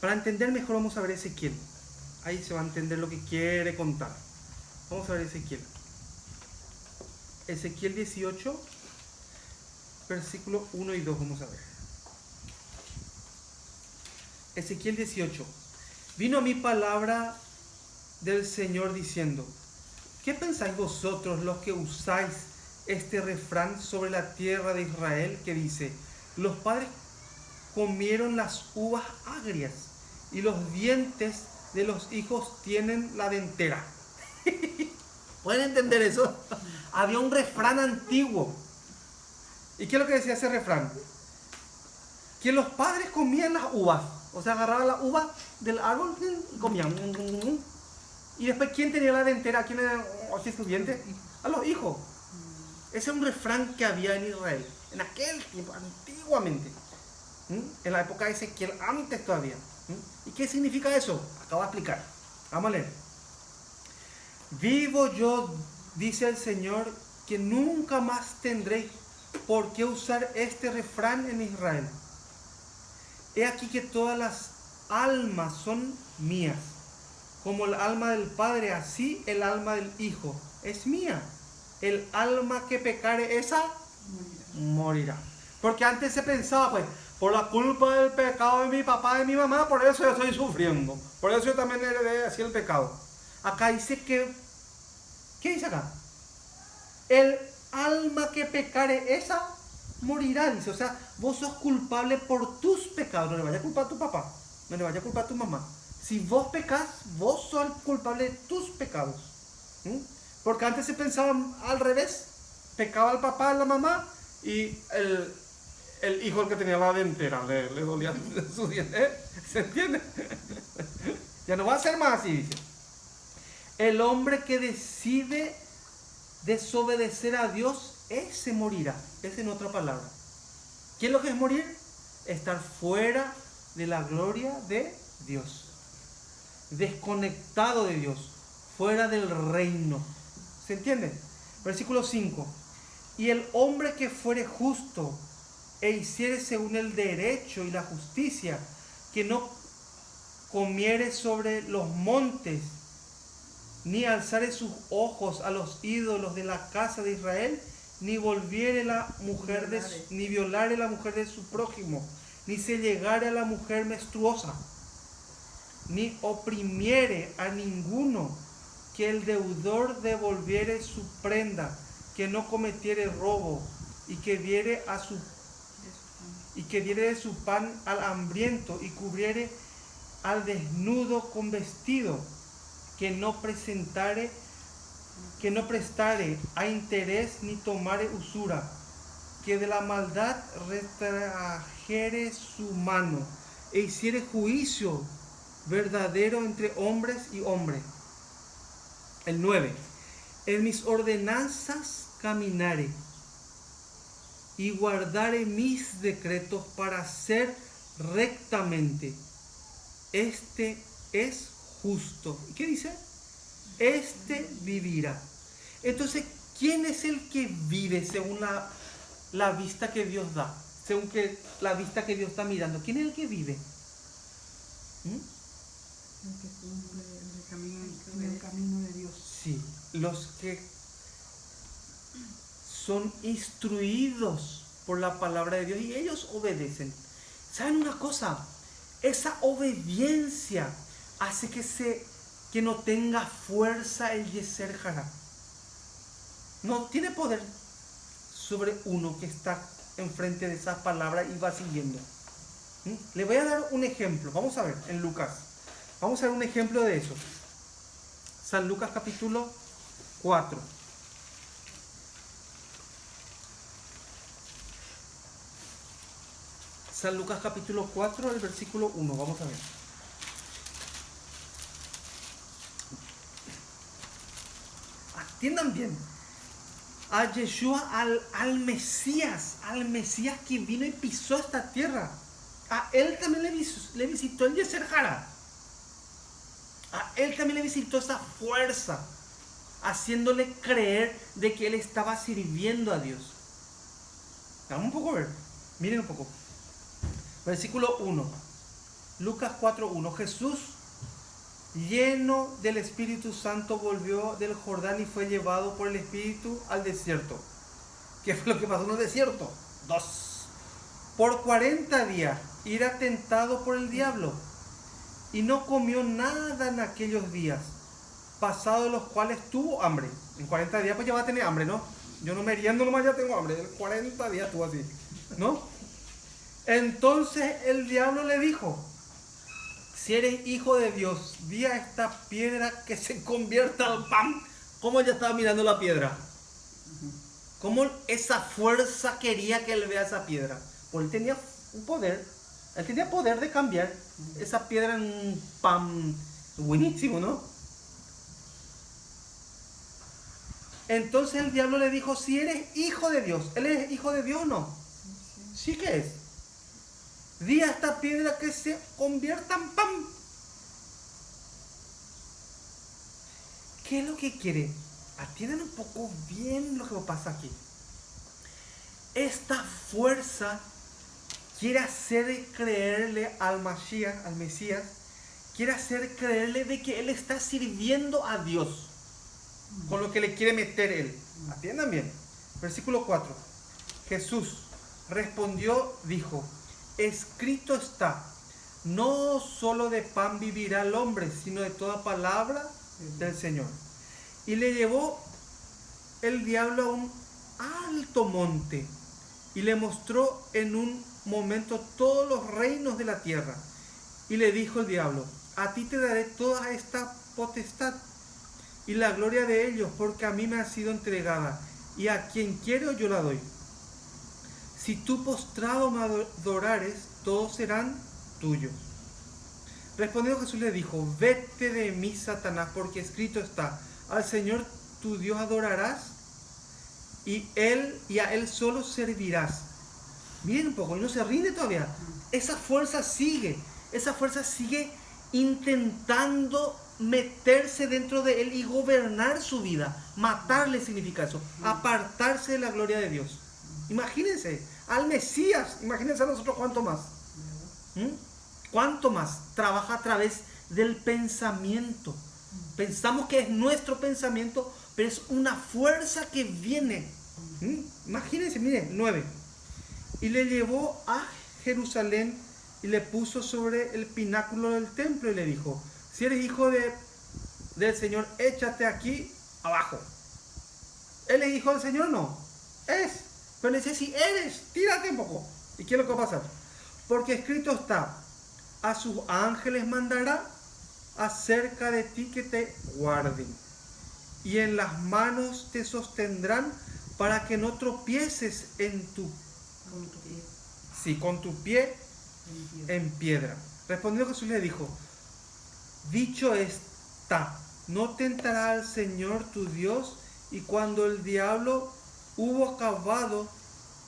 Para entender mejor vamos a ver Ezequiel. Ahí se va a entender lo que quiere contar. Vamos a ver Ezequiel. Ezequiel 18, versículo 1 y 2 vamos a ver. Ezequiel 18. vino a mí palabra del Señor diciendo, ¿qué pensáis vosotros los que usáis este refrán sobre la tierra de Israel que dice, los padres comieron las uvas agrias y los dientes de los hijos tienen la dentera? ¿Pueden entender eso? Había un refrán antiguo. ¿Y qué es lo que decía ese refrán? Que los padres comían las uvas. O sea, agarraban la uva del árbol y comían. Y después, ¿quién tenía la dentera? ¿Quién era su diente? A los hijos. Ese es un refrán que había en Israel. En aquel tiempo, antiguamente. En la época de Ezequiel, antes todavía. ¿Y qué significa eso? Acabo de explicar. Vamos a leer. Vivo yo, dice el Señor, que nunca más tendréis por qué usar este refrán en Israel. He aquí que todas las almas son mías. Como el alma del Padre, así el alma del Hijo es mía. El alma que pecare, esa morirá. Porque antes se pensaba, pues, por la culpa del pecado de mi papá y de mi mamá, por eso yo estoy sufriendo. Por eso yo también heredé así el pecado. Acá dice que, ¿qué dice acá? El alma que pecare, esa morirá, dice. O sea, vos sos culpable por tus pecados. No le vayas a culpar a tu papá, no le vayas a culpar a tu mamá. Si vos pecas, vos sos el culpable de tus pecados. Porque antes se pensaba al revés. Pecaba el papá, la mamá, y el hijo el que tenía la dentera, le dolía su diente. ¿Se entiende? Ya no va a ser más así, dice. El hombre que decide desobedecer a Dios, ese morirá. Esa en otra palabra. ¿Qué es lo que es morir? Estar fuera de la gloria de Dios. Desconectado de Dios. Fuera del reino. ¿Se entiende? Versículo 5. Y el hombre que fuere justo e hiciere según el derecho y la justicia, que no comiere sobre los montes, ni alzare sus ojos a los ídolos de la casa de Israel, ni volviere la mujer ni violare la mujer de su prójimo, ni se llegare a la mujer menstruosa, ni oprimiere a ninguno, que el deudor devolviere su prenda, que no cometiere robo, y que diere de su pan al hambriento, y cubriere al desnudo con vestido, que no prestare a interés ni tomare usura, que de la maldad retrajere su mano, e hiciere juicio verdadero entre hombres y hombres. El 9. En mis ordenanzas caminare y guardare mis decretos para hacer rectamente. Este es justo. ¿Y qué dice? Este vivirá. Entonces, ¿quién es el que vive según la vista que Dios da? Según la vista que Dios está mirando. ¿Quién es el que vive? El que cumple el camino de Dios. Sí, los que son instruidos por la palabra de Dios y ellos obedecen. ¿Saben una cosa? Esa obediencia hace que no tenga fuerza el Yeser Hará. No tiene poder sobre uno que está enfrente de esa palabra y va siguiendo. Le voy a dar un ejemplo. Vamos a ver en Lucas. Vamos a ver un ejemplo de eso. San Lucas capítulo 4. San Lucas capítulo 4, el versículo 1. Vamos a ver. Atiendan bien. A Yeshua, al Mesías que vino y pisó esta tierra. A él también le visitó el Yeser Hará. A él también le visitó esa fuerza, haciéndole creer de que él estaba sirviendo a Dios. Vamos un poco a ver. Miren un poco. Versículo 1. Lucas 4:1. Jesús, lleno del Espíritu Santo, volvió del Jordán y fue llevado por el Espíritu al desierto. ¿Qué fue lo que pasó en el desierto? 2. Por 40 días, era tentado por el diablo. y no comió nada en aquellos días, pasados los cuales tuvo hambre. En 40 días pues ya va a tener hambre, ¿no? Yo no meriendo nomás ya tengo hambre. En 40 días estuvo así, ¿no? Entonces el diablo le dijo: si eres hijo de Dios, di a esta piedra que se convierta al pan. ¿Cómo ella estaba mirando la piedra? ¿Cómo esa fuerza quería que él vea esa piedra? Pues él tenía un poder. Él tenía poder de cambiar esa piedra en un pan buenísimo, ¿no? Entonces el diablo le dijo: si eres hijo de Dios. ¿Él es hijo de Dios o no? Sí que es. Di a esta piedra que se convierta en pan. ¿Qué es lo que quiere? Atiendan un poco bien lo que pasa aquí. Esta fuerza quiere hacer creerle al Mashiach, al Mesías, quiere hacer creerle de que él está sirviendo a Dios con lo que le quiere meter él. Atiendan bien. Versículo 4. Jesús respondió, dijo: escrito está, no solo de pan vivirá el hombre, sino de toda palabra del Señor. Y le llevó el diablo a un alto monte y le mostró en un momento todos los reinos de la tierra. Y le dijo el diablo: a ti te daré toda esta potestad y la gloria de ellos, porque a mí me ha sido entregada, y a quien quiero yo la doy. Si tú postrado me adorares, todos serán tuyos. Respondiendo Jesús le dijo: vete de mí, Satanás, porque escrito está, al Señor tu Dios adorarás, y a Él solo servirás. Miren un poco, y no se rinde todavía. Esa fuerza sigue intentando meterse dentro de él y gobernar su vida. Matarle significa eso, apartarse de la gloria de Dios. Imagínense al Mesías, imagínense a nosotros cuánto más. ¿Cuánto más trabaja a través del pensamiento? Pensamos que es nuestro pensamiento, pero es una fuerza que viene. Imagínense, miren, 9. Y le llevó a Jerusalén y le puso sobre el pináculo del templo y le dijo: si eres hijo del Señor, échate aquí abajo. ¿Él es hijo del Señor? No. Es. Pero le dice: si eres, tírate un poco. ¿Y qué es lo que va a pasar? Porque escrito está: a sus ángeles mandará acerca de ti que te guarden, y en las manos te sostendrán para que no tropieces con tu pie en piedra. Respondió Jesús y le dijo: dicho está, no tentará al Señor tu Dios. Y cuando el diablo hubo acabado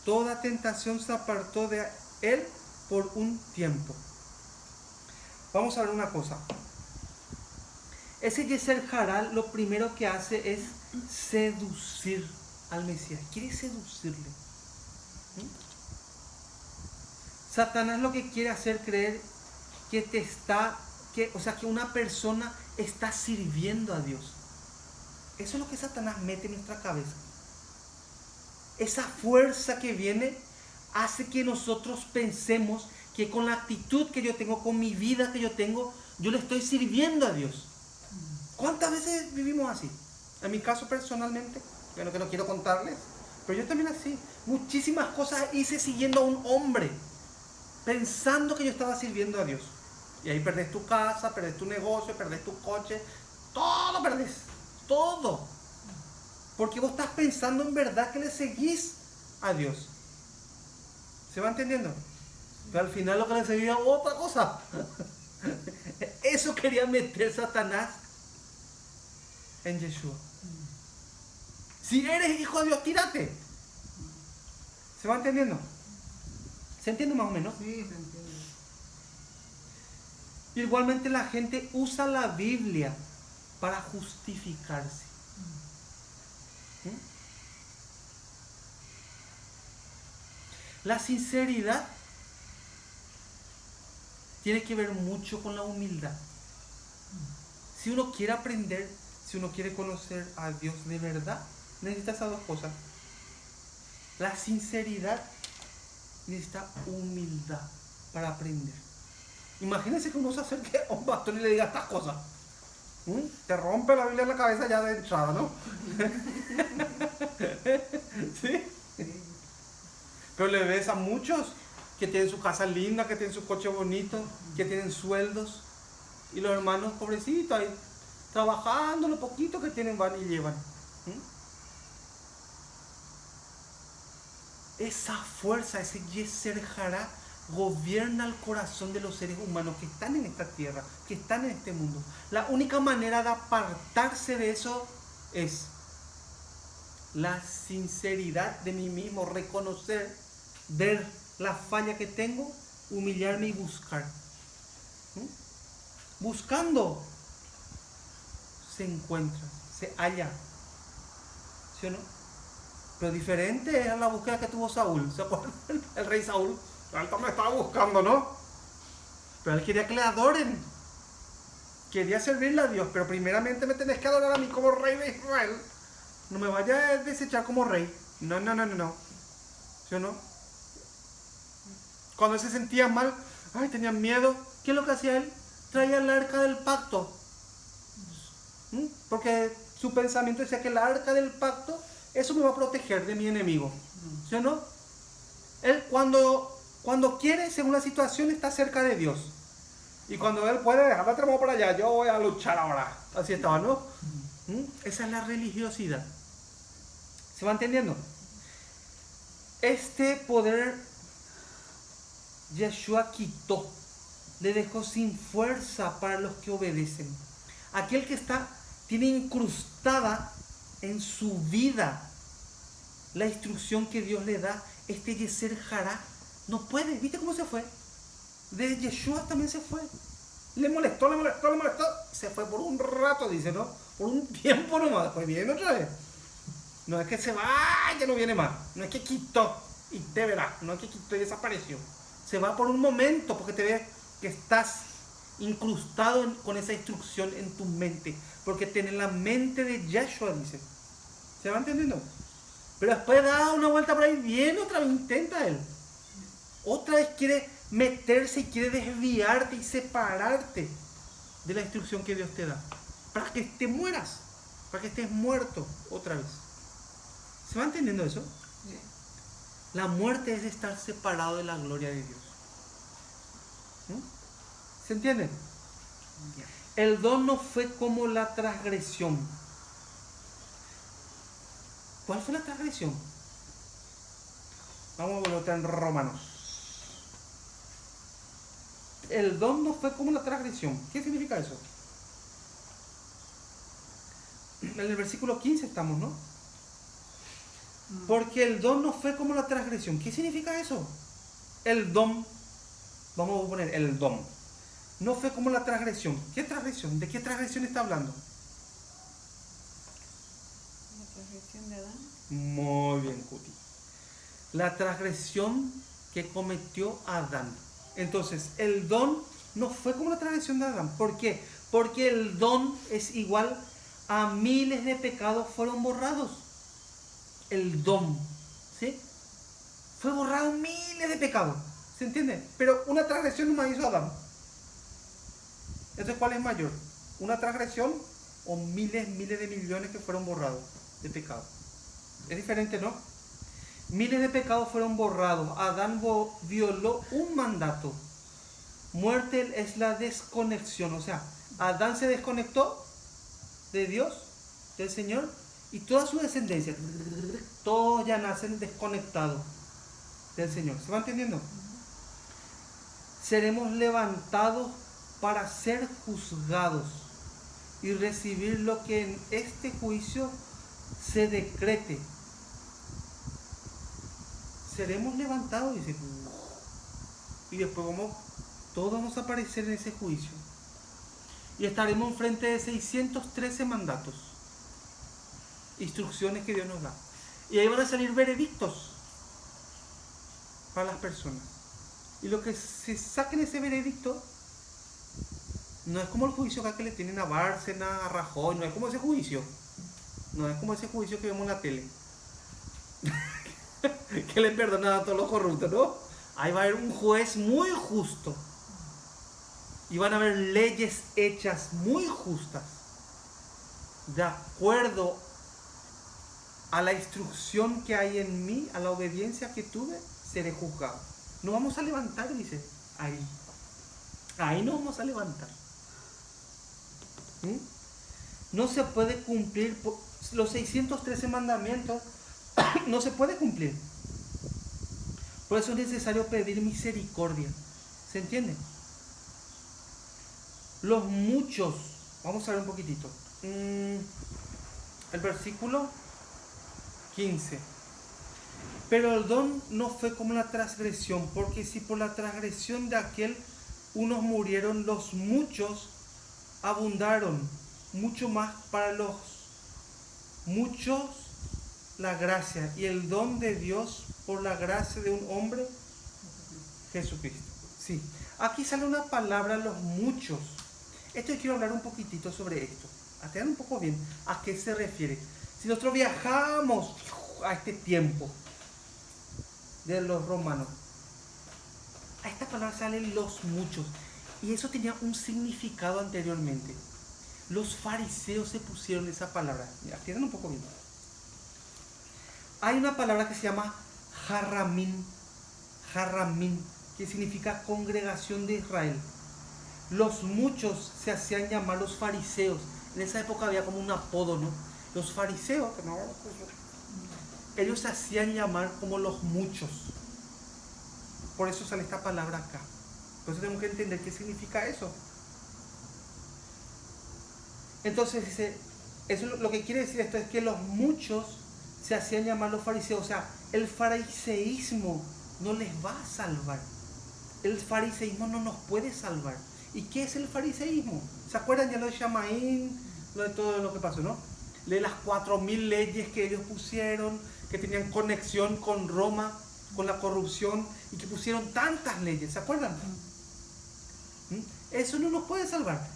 toda tentación, se apartó de él por un tiempo. Vamos a ver una cosa. Ese Yeser Haral lo primero que hace es seducir al Mesías. Quiere seducirle. Satanás lo que quiere hacer creer que que una persona está sirviendo a Dios. Eso es lo que Satanás mete en nuestra cabeza. Esa fuerza que viene hace que nosotros pensemos que con la actitud que yo tengo, con mi vida que yo tengo, yo le estoy sirviendo a Dios. ¿Cuántas veces vivimos así? En mi caso personalmente, que no quiero contarles, pero yo también así. Muchísimas cosas hice siguiendo a un hombre, pensando que yo estaba sirviendo a Dios. Y ahí perdés tu casa, perdés tu negocio, perdés tu coche, todo perdés, todo. Porque vos estás pensando en verdad que le seguís a Dios. ¿Se va entendiendo? Pero al final lo que le seguía otra cosa. Eso quería meter Satanás en Yeshua. Si eres hijo de Dios, tírate. ¿Se va entendiendo? ¿Se entiende más o menos? Sí, se entiende. Igualmente la gente usa la Biblia para justificarse. La sinceridad tiene que ver mucho con la humildad. Si uno quiere aprender, si uno quiere conocer a Dios de verdad, necesita esas dos cosas. La sinceridad necesita humildad para aprender. Imagínense que uno se acerque a un pastor y le diga estas cosas. Te rompe la Biblia en la cabeza ya de entrada, ¿no? ¿Sí? Pero le ves a muchos que tienen su casa linda, que tienen su coche bonito, que tienen sueldos. Y los hermanos pobrecitos ahí trabajando lo poquito que tienen van y llevan. Esa fuerza, ese Yeser Hará, gobierna el corazón de los seres humanos que están en esta tierra, que están en este mundo. La única manera de apartarse de eso es la sinceridad de mí mismo, reconocer, ver la falla que tengo, humillarme y buscar. Buscando se encuentra, se halla. ¿Sí o no? Pero diferente es la búsqueda que tuvo Saúl. ¿Se acuerdan? El rey Saúl. Él también estaba buscando, ¿no? Pero él quería que le adoren. Quería servirle a Dios. Pero primeramente me tenés que adorar a mí como rey de Israel. No me vayas a desechar como rey. No. ¿Sí o no? Cuando él se sentía mal, tenía miedo. ¿Qué es lo que hacía él? Traía el arca del pacto. Porque su pensamiento decía que el arca del pacto, eso me va a proteger de mi enemigo. ¿Sí o no? Él cuando quiere, según la situación, está cerca de Dios. Y cuando él puede, dejar la trama por allá, yo voy a luchar ahora. Así estaba, ¿no? Esa es la religiosidad. ¿Se va entendiendo? Este poder Yeshua quitó, le dejó sin fuerza para los que obedecen. Aquel que tiene incrustada en su vida la instrucción que Dios le da, este Yeser Hará no puede. ¿Viste cómo se fue? De Yeshua también se fue. Le molestó. Se fue por un rato, dice, ¿no? Por un tiempo nomás. Después viene otra vez. No es que se va, ya no viene más. No es que quitó y te verá. No es que quitó y desapareció. Se va por un momento porque te ve que estás incrustado con esa instrucción en tu mente. Porque tiene la mente de Yeshua, dice. ¿Se va entendiendo? Pero después da una vuelta por ahí, viene otra vez, intenta él. Otra vez quiere meterse y quiere desviarte y separarte de la instrucción que Dios te da. Para que te mueras, para que estés muerto otra vez. ¿Se va entendiendo eso? Sí. La muerte es estar separado de la gloria de Dios. ¿Se entiende? El don no fue como la transgresión. ¿Cuál fue la transgresión? Vamos a volver en Romanos. El don no fue como la transgresión. ¿Qué significa eso? En el versículo 15 estamos, ¿no? Porque el don no fue como la transgresión. ¿Qué significa eso? El don, vamos a poner el don, no fue como la transgresión. ¿Qué transgresión? ¿De qué transgresión está hablando? La transgresión de Adán. Muy bien, Cuti. La transgresión que cometió Adán. Entonces, el don no fue como la transgresión de Adán. ¿Por qué? Porque el don es igual a miles de pecados fueron borrados. El don, ¿sí? Fue borrado miles de pecados. ¿Se entiende? Pero una transgresión no hizo Adán. Entonces, ¿cuál es mayor? ¿Una transgresión o miles de millones que fueron borrados de pecados? Es diferente, ¿no? Miles de pecados fueron borrados. Adán violó un mandato. Muerte es la desconexión. O sea, Adán se desconectó de Dios, del Señor, y toda su descendencia, todos ya nacen desconectados del Señor. ¿Se va entendiendo? Seremos levantados para ser juzgados y recibir lo que en este juicio se decrete. Seremos levantados, dice. Y después todos vamos a aparecer en ese juicio. Y estaremos enfrente de 613 mandatos. Instrucciones que Dios nos da. Y ahí van a salir veredictos para las personas. Y lo que se saque en ese veredicto no es como el juicio que le tienen a Bárcena, a Rajoy, no es como ese juicio. No es como ese juicio que vemos en la tele. Que le perdonan a todos los corruptos, ¿no? Ahí va a haber un juez muy justo. Y van a haber leyes hechas muy justas, de acuerdo a la instrucción que hay en mí, a la obediencia que tuve, seré juzgado. Nos vamos a levantar, dice, ahí nos vamos a levantar. ¿Mm? No se puede cumplir los 613 mandamientos, no se puede cumplir. Por eso es necesario pedir misericordia. ¿Se entiende? Los muchos, vamos a ver un poquitito. El versículo 15. Pero el don no fue como la transgresión, porque si por la transgresión de aquel unos murieron, los muchos abundaron, mucho más para los muchos la gracia y el don de Dios por la gracia de un hombre, Jesucristo. Sí, aquí sale una palabra, los muchos. Esto yo quiero hablar un poquitito sobre esto. Atengan un poco bien a qué se refiere. Si nosotros viajamos a este tiempo de los romanos, a esta palabra salen los muchos. Y eso tenía un significado anteriormente. Los fariseos se pusieron esa palabra. Atiendan un poco bien. Hay una palabra que se llama Jarramín, que significa congregación de Israel. Los muchos se hacían llamar los fariseos. En esa época había como un apodo, ¿no? Los fariseos, ellos se hacían llamar como los muchos. Por eso sale esta palabra acá. Por eso tenemos que entender qué significa eso. Entonces dice, eso lo que quiere decir esto es que los muchos se hacían llamar los fariseos. O sea, el fariseísmo no les va a salvar. El fariseísmo no nos puede salvar. ¿Y qué es el fariseísmo? ¿Se acuerdan ya lo de Shamaín? Lo de todo lo que pasó, ¿no? De las 4000 leyes que ellos pusieron, que tenían conexión con Roma, con la corrupción, y que pusieron tantas leyes, ¿se acuerdan? Eso no nos puede salvar.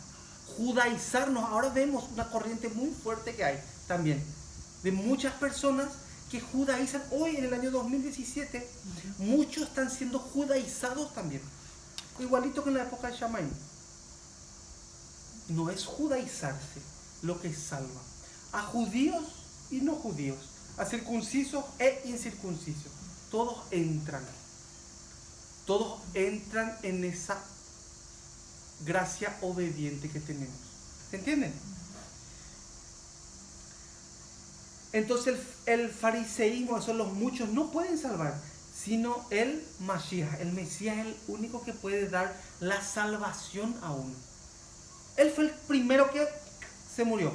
Judaizarnos, ahora vemos una corriente muy fuerte que hay también, de muchas personas que judaizan. Hoy en el año 2017, muchos están siendo judaizados también, igualito que en la época de Shamaín. No es judaizarse lo que salva. A judíos y no judíos, a circuncisos e incircuncisos, todos entran en esa gracia obediente que tenemos. ¿Se entienden? Entonces el fariseísmo, eso los muchos no pueden salvar, sino el Mashiach, el Mesías, es el único que puede dar la salvación a uno. Él fue el primero que se murió.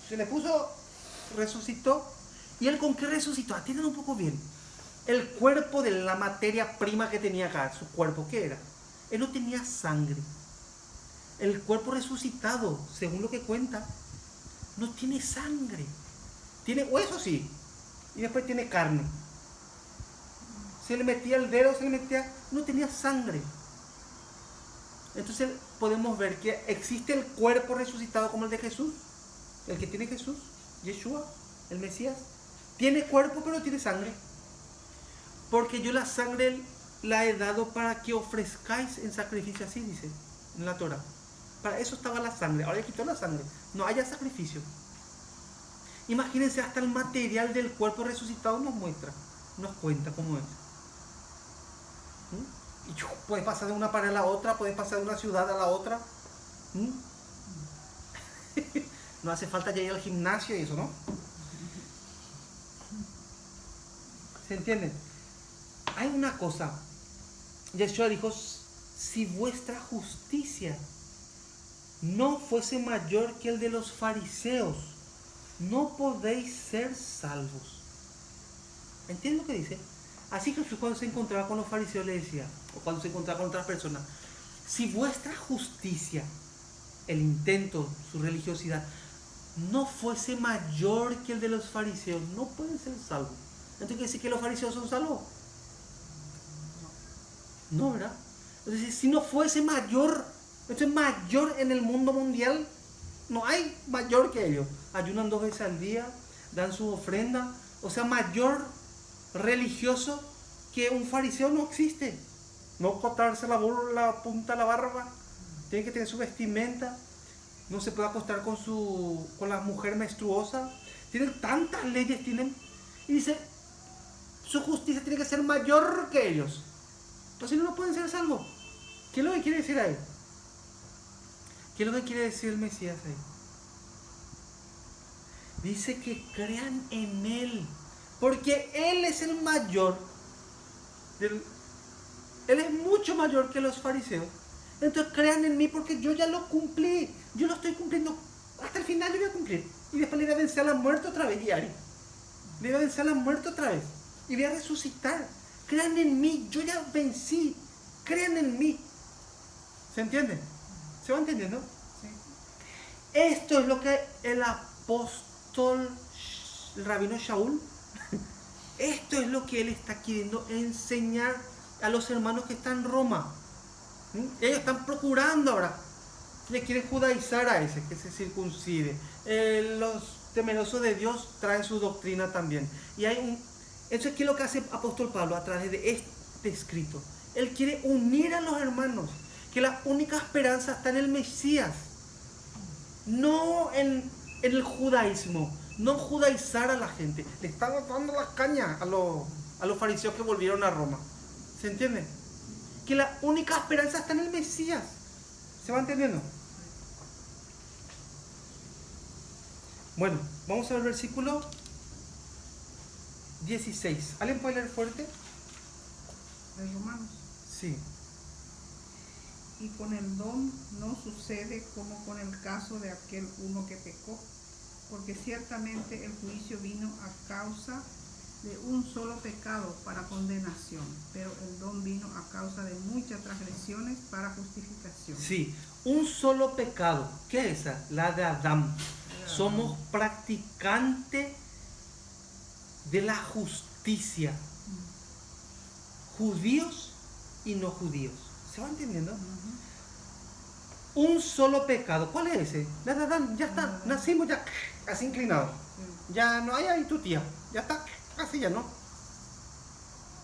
Se le puso, resucitó. ¿Y él con qué resucitó? Atiendan un poco bien. El cuerpo de la materia prima que tenía acá, su cuerpo, ¿qué era? Él no tenía sangre. El cuerpo resucitado, según lo que cuenta, no tiene sangre. Tiene hueso, sí. Y después tiene carne. Se le metía el dedo, no tenía sangre. Entonces podemos ver que existe el cuerpo resucitado como el de Jesús. El que tiene Jesús, Yeshua, el Mesías. Tiene cuerpo pero no tiene sangre. Porque yo la sangre la he dado para que ofrezcáis en sacrificio, así dice en la Torah. Para eso estaba la sangre. Ahora ya quitó la sangre. No haya sacrificio. Imagínense, hasta el material del cuerpo resucitado nos muestra, nos cuenta cómo es. Y puedes pasar de una pared a la otra, puedes pasar de una ciudad a la otra. No hace falta ya ir al gimnasio y eso, ¿no? ¿Se entiende? Hay una cosa. Yeshua dijo, si vuestra justicia no fuese mayor que el de los fariseos, no podéis ser salvos. ¿Entiendes lo que dice? Así que Jesús, cuando se encontraba con los fariseos, le decía, o cuando se encontraba con otras personas, si vuestra justicia, el intento, su religiosidad, no fuese mayor que el de los fariseos, no pueden ser salvos. ¿Entonces quiere decir que los fariseos son salvos? No, ¿verdad? Entonces, si no fuese mayor, esto es mayor en el mundo mundial, no hay mayor que ellos. Ayunan 2 veces al día, dan su ofrenda. O sea, mayor religioso que un fariseo no existe. No cortarse la punta de la barba, tiene que tener su vestimenta, no se puede acostar con la mujer menstruosa. Tienen tantas leyes, tienen. Y dice, su justicia tiene que ser mayor que ellos. Entonces no pueden ser salvos. ¿Qué es lo que quiere decir ahí? ¿Qué es lo que quiere decir el Mesías ahí? Dice que crean en Él, porque Él es el mayor. Él es mucho mayor que los fariseos. Entonces crean en mí porque yo ya lo cumplí. Yo lo estoy cumpliendo. Hasta el final yo voy a cumplir. Y después le voy a vencer a la muerte otra vez, Yari. Le voy a vencer a la muerte otra vez. Y voy a resucitar. Crean en mí. Yo ya vencí. Crean en mí. ¿Se entiende? ¿Se va entendiendo? Sí. Esto es lo que el apóstol, el rabino Shaul, esto es lo que él está queriendo enseñar a los hermanos que están en Roma. Ellos están procurando ahora, le quieren judaizar a ese, que se circuncide. Los temerosos de Dios traen su doctrina también. Y eso es que lo que hace el apóstol Pablo a través de este escrito. Él quiere unir a los hermanos, que la única esperanza está en el Mesías, no en el judaísmo, no judaizar a la gente. Le están dando las cañas a los fariseos que volvieron a Roma. ¿Se entiende? Que la única esperanza está en el Mesías. ¿Se va entendiendo? Bueno, vamos a ver el versículo 16. ¿Alguien puede leer fuerte? De Romanos. Sí. Y con el don no sucede como con el caso de aquel uno que pecó, porque ciertamente el juicio vino a causa de un solo pecado para condenación, pero el don vino a causa de muchas transgresiones para justificación. Sí, un solo pecado. ¿Qué es esa? La de Adán. Somos practicantes de la justicia. Judíos y no judíos. ¿Se va entendiendo? Un solo pecado. ¿Cuál es ese? La de Adán. Ya está. Nacimos ya así inclinados. Ya no hay ahí tu tía. Ya está. Así ya no.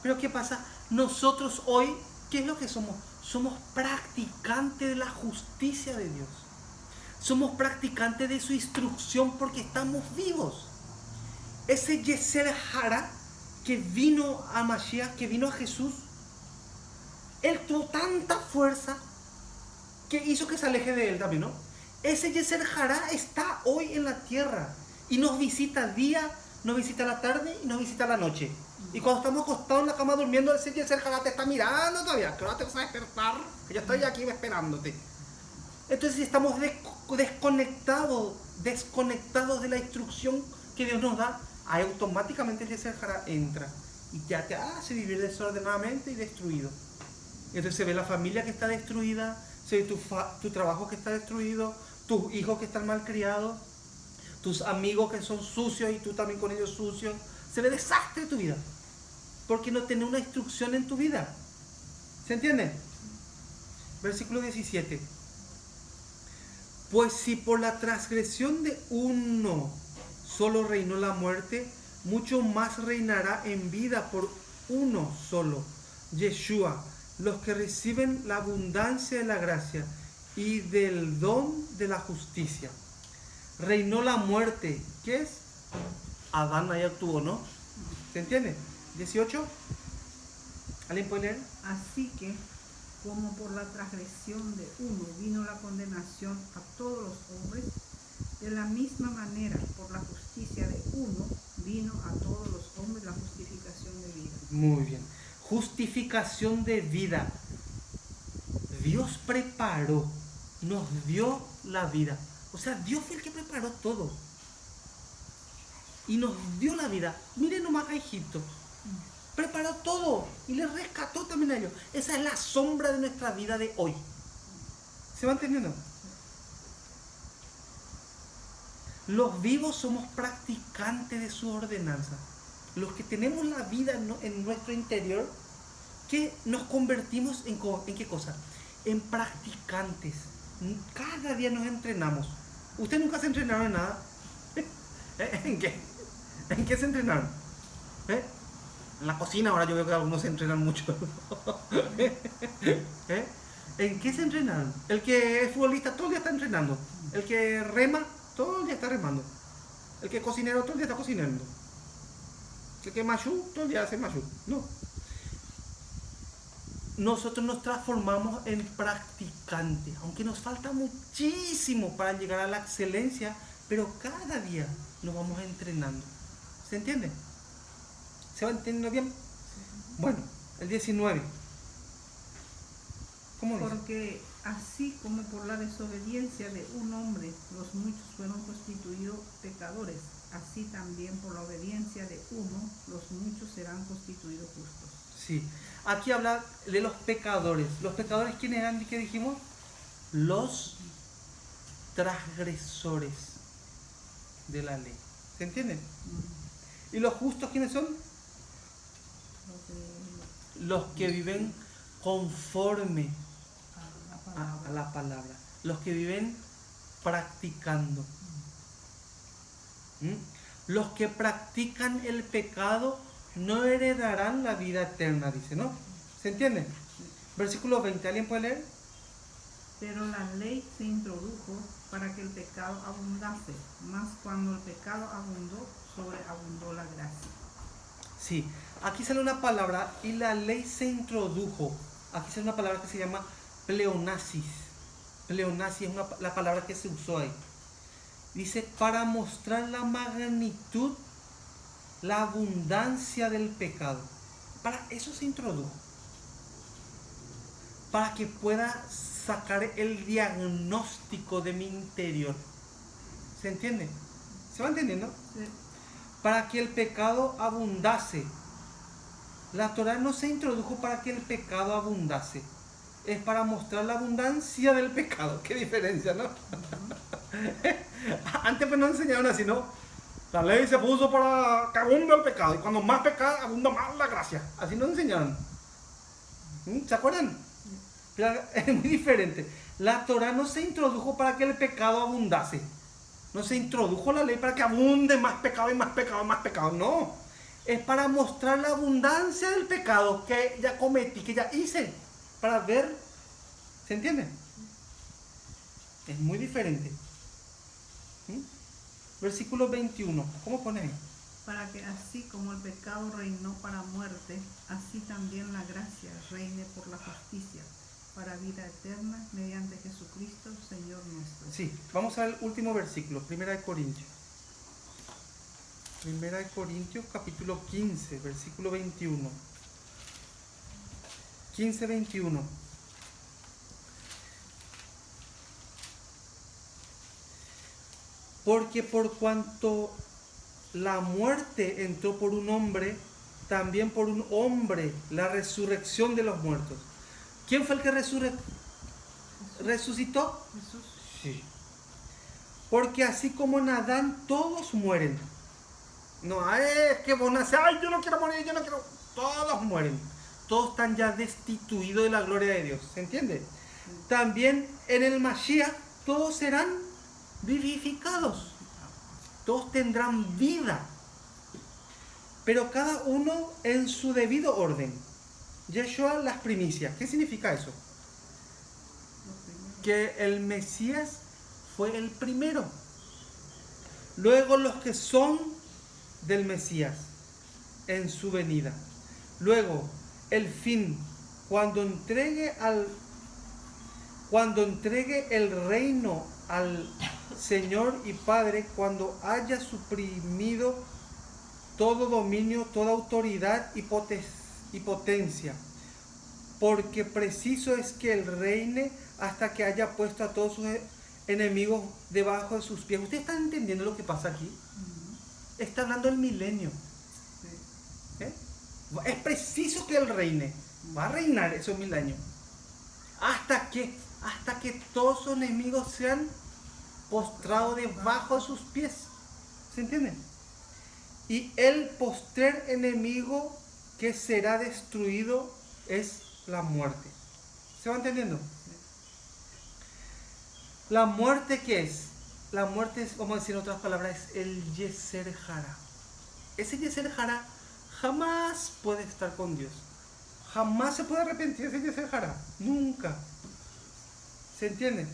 Pero ¿qué pasa? Nosotros hoy, ¿qué es lo que somos? Somos practicantes de la justicia de Dios. Somos practicantes de su instrucción porque estamos vivos. Ese Yeser Hara que vino a Mashiach, que vino a Jesús, él tuvo tanta fuerza que hizo que se aleje de él también, ¿no? Ese Yeser Hara está hoy en la tierra y nos visita día, nos visita la tarde y nos visita la noche. Y cuando estamos acostados en la cama durmiendo, ese Yeser Hara te está mirando todavía. ¿Qué hora te vas a despertar? Que yo estoy aquí esperándote. Entonces, si estamos desconectados de la instrucción que Dios nos da, ahí automáticamente el Yeser Hara entra y ya te hace vivir desordenadamente y destruido. Entonces se ve la familia que está destruida, se ve tu trabajo que está destruido, tus hijos que están malcriados, tus amigos que son sucios y tú también con ellos sucios. Se ve desastre en tu vida porque no tenés una instrucción en tu vida. ¿Se entiende? Versículo 17. Pues si por la transgresión de uno solo reinó la muerte, mucho más reinará en vida por uno solo, Yeshua, los que reciben la abundancia de la gracia y del don de la justicia. Reinó la muerte. ¿Qué es? Adán ahí actuó, ¿no? ¿Se entiende? 18. ¿Alguien puede leer? Así que, como por la transgresión de uno vino la condenación a todos los hombres, de la misma manera, por la justicia de uno, vino a todos los hombres la justificación de vida. Muy bien. Justificación de vida. Dios preparó, nos dio la vida. O sea, Dios fue el que preparó todo. Y nos dio la vida. Miren nomás a Egipto. Preparó todo y le rescató también a ellos. Esa es la sombra de nuestra vida de hoy. ¿Se va entendiendo? Los vivos somos practicantes de su ordenanza. Los que tenemos la vida en nuestro interior, que nos convertimos en qué cosa? En practicantes. Cada día nos entrenamos. ¿Usted nunca se entrenaron en nada? ¿En qué? ¿En qué se entrenaron? En la cocina ahora yo veo que algunos se entrenan mucho. ¿En qué se entrenaron? El que es futbolista todo el día está entrenando. El que rema todo el día está remando. El que es cocinero todo el día está cocinando. El que es mayú todo el día hace mayú. No. Nosotros nos transformamos en practicantes, aunque nos falta muchísimo para llegar a la excelencia, pero cada día nos vamos entrenando. ¿Se entiende? ¿Se va entendiendo bien? Bueno, el 19. ¿Cómo dice? Porque así como por la desobediencia de un hombre los muchos fueron constituidos pecadores, así también por la obediencia de uno los muchos serán constituidos justos. Sí, aquí habla de los pecadores. ¿Los pecadores quiénes eran? ¿Qué dijimos? Los transgresores de la ley. ¿Se entienden? ¿Y los justos quiénes son? Los que viven conforme a la palabra. Los que viven practicando. Los que practican el pecado no heredarán la vida eterna, dice, ¿no? ¿Se entiende? Versículo 20, ¿alguien puede leer? Pero la ley se introdujo para que el pecado abundase, mas cuando el pecado abundó, sobreabundó la gracia. Sí, aquí sale una palabra y la ley se introdujo. Aquí sale una palabra que se llama pleonasis. Pleonasis es la palabra que se usó ahí. Dice, para mostrar la magnitud, la abundancia del pecado. Para eso se introdujo. Para que pueda sacar el diagnóstico de mi interior. ¿Se entiende? ¿Se va entendiendo? Sí. Para que el pecado abundase. La Torah no se introdujo para que el pecado abundase. Es para mostrar la abundancia del pecado. Qué diferencia, ¿no? Antes pues no enseñaban así, ¿no? La ley se puso para que abunde el pecado. Y cuando más pecado, abunda más la gracia. Así nos enseñaron. ¿Se acuerdan? Es muy diferente. La Torah no se introdujo para que el pecado abundase. No se introdujo la ley para que abunde más pecado y más pecado y más pecado. No. Es para mostrar la abundancia del pecado que ya cometí, que ya hice. Para ver. ¿Se entiende? Es muy diferente. Versículo 21. ¿Cómo pone ahí? Para que así como el pecado reinó para muerte, así también la gracia reine por la justicia, para vida eterna, mediante Jesucristo, Señor nuestro. Sí, vamos al último versículo, Primera de Corintios. Primera de Corintios, capítulo 15, versículo 21. 15, 21. Porque por cuanto la muerte entró por un hombre, también por un hombre la resurrección de los muertos. ¿Quién fue el que resucitó? Jesús. Sí. Porque así como en Adán todos mueren. No, es que vos nacés, ay, yo no quiero morir, yo no quiero. Todos mueren. Todos están ya destituidos de la gloria de Dios. ¿Se entiende? También en el Mashiach todos serán vivificados. Todos tendrán vida. Pero cada uno en su debido orden. Yeshua las primicias. ¿Qué significa eso? Que el Mesías fue el primero. Luego los que son del Mesías en su venida. Luego el fin, cuando entregue el reino al Señor y Padre, cuando haya suprimido todo dominio, toda autoridad y potencia, porque preciso es que Él reine hasta que haya puesto a todos sus enemigos debajo de sus pies. ¿Ustedes están entendiendo lo que pasa aquí? Está hablando del milenio. Es preciso que Él reine. Va a reinar esos 1000 años. Hasta que todos sus enemigos sean postrados debajo de sus pies. ¿Se entienden? Y el postrer enemigo que será destruido es la muerte. ¿Se va entendiendo? ¿La muerte qué es? La muerte es, vamos a decir en otras palabras, es el Yeser Hara. Ese Yeser Hara jamás puede estar con Dios. Jamás se puede arrepentir ese Yeser Hara. Nunca. ¿Se entiende?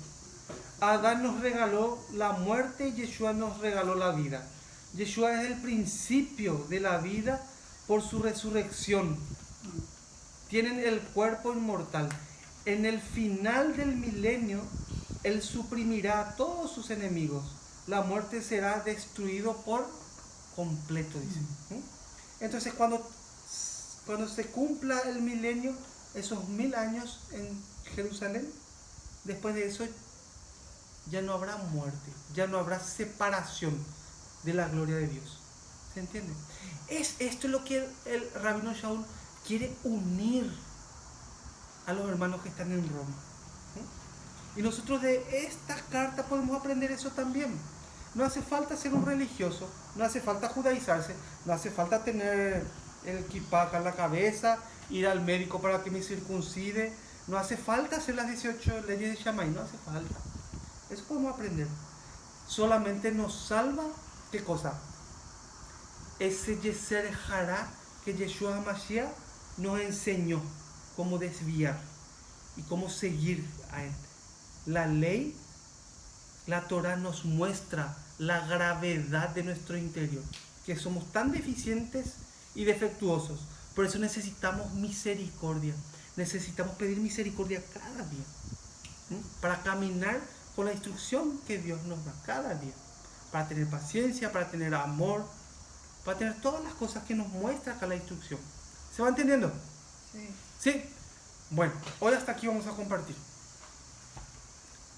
Adán nos regaló la muerte y Yeshua nos regaló la vida. Yeshua es el principio de la vida por su resurrección. Tienen el cuerpo inmortal. En el final del milenio, Él suprimirá a todos sus enemigos. La muerte será destruido por completo, dice. Entonces, cuando se cumpla el milenio, esos 1000 años en Jerusalén, después de eso ya no habrá muerte, ya no habrá separación de la gloria de Dios. ¿Se entiende? Esto es lo que el rabino Shaul quiere unir a los hermanos que están en Roma. Y nosotros de esta carta podemos aprender eso también. No hace falta ser un religioso, no hace falta judaizarse, no hace falta tener el kippah acá en la cabeza, ir al médico para que me circuncide, no hace falta hacer las 18 leyes de Shammai, no hace falta. Eso podemos aprender. Solamente nos salva, ¿qué cosa? Ese Yeser Hará que Yeshua HaMashiach nos enseñó cómo desviar y cómo seguir a Él. La ley, la Torah nos muestra la gravedad de nuestro interior, que somos tan deficientes y defectuosos. Por eso necesitamos misericordia. Necesitamos pedir misericordia cada día, para caminar con la instrucción que Dios nos da cada día, para tener paciencia, para tener amor, para tener todas las cosas que nos muestra acá la instrucción. ¿Se va entendiendo? Sí. ¿Sí? Bueno, hoy hasta aquí vamos a compartir.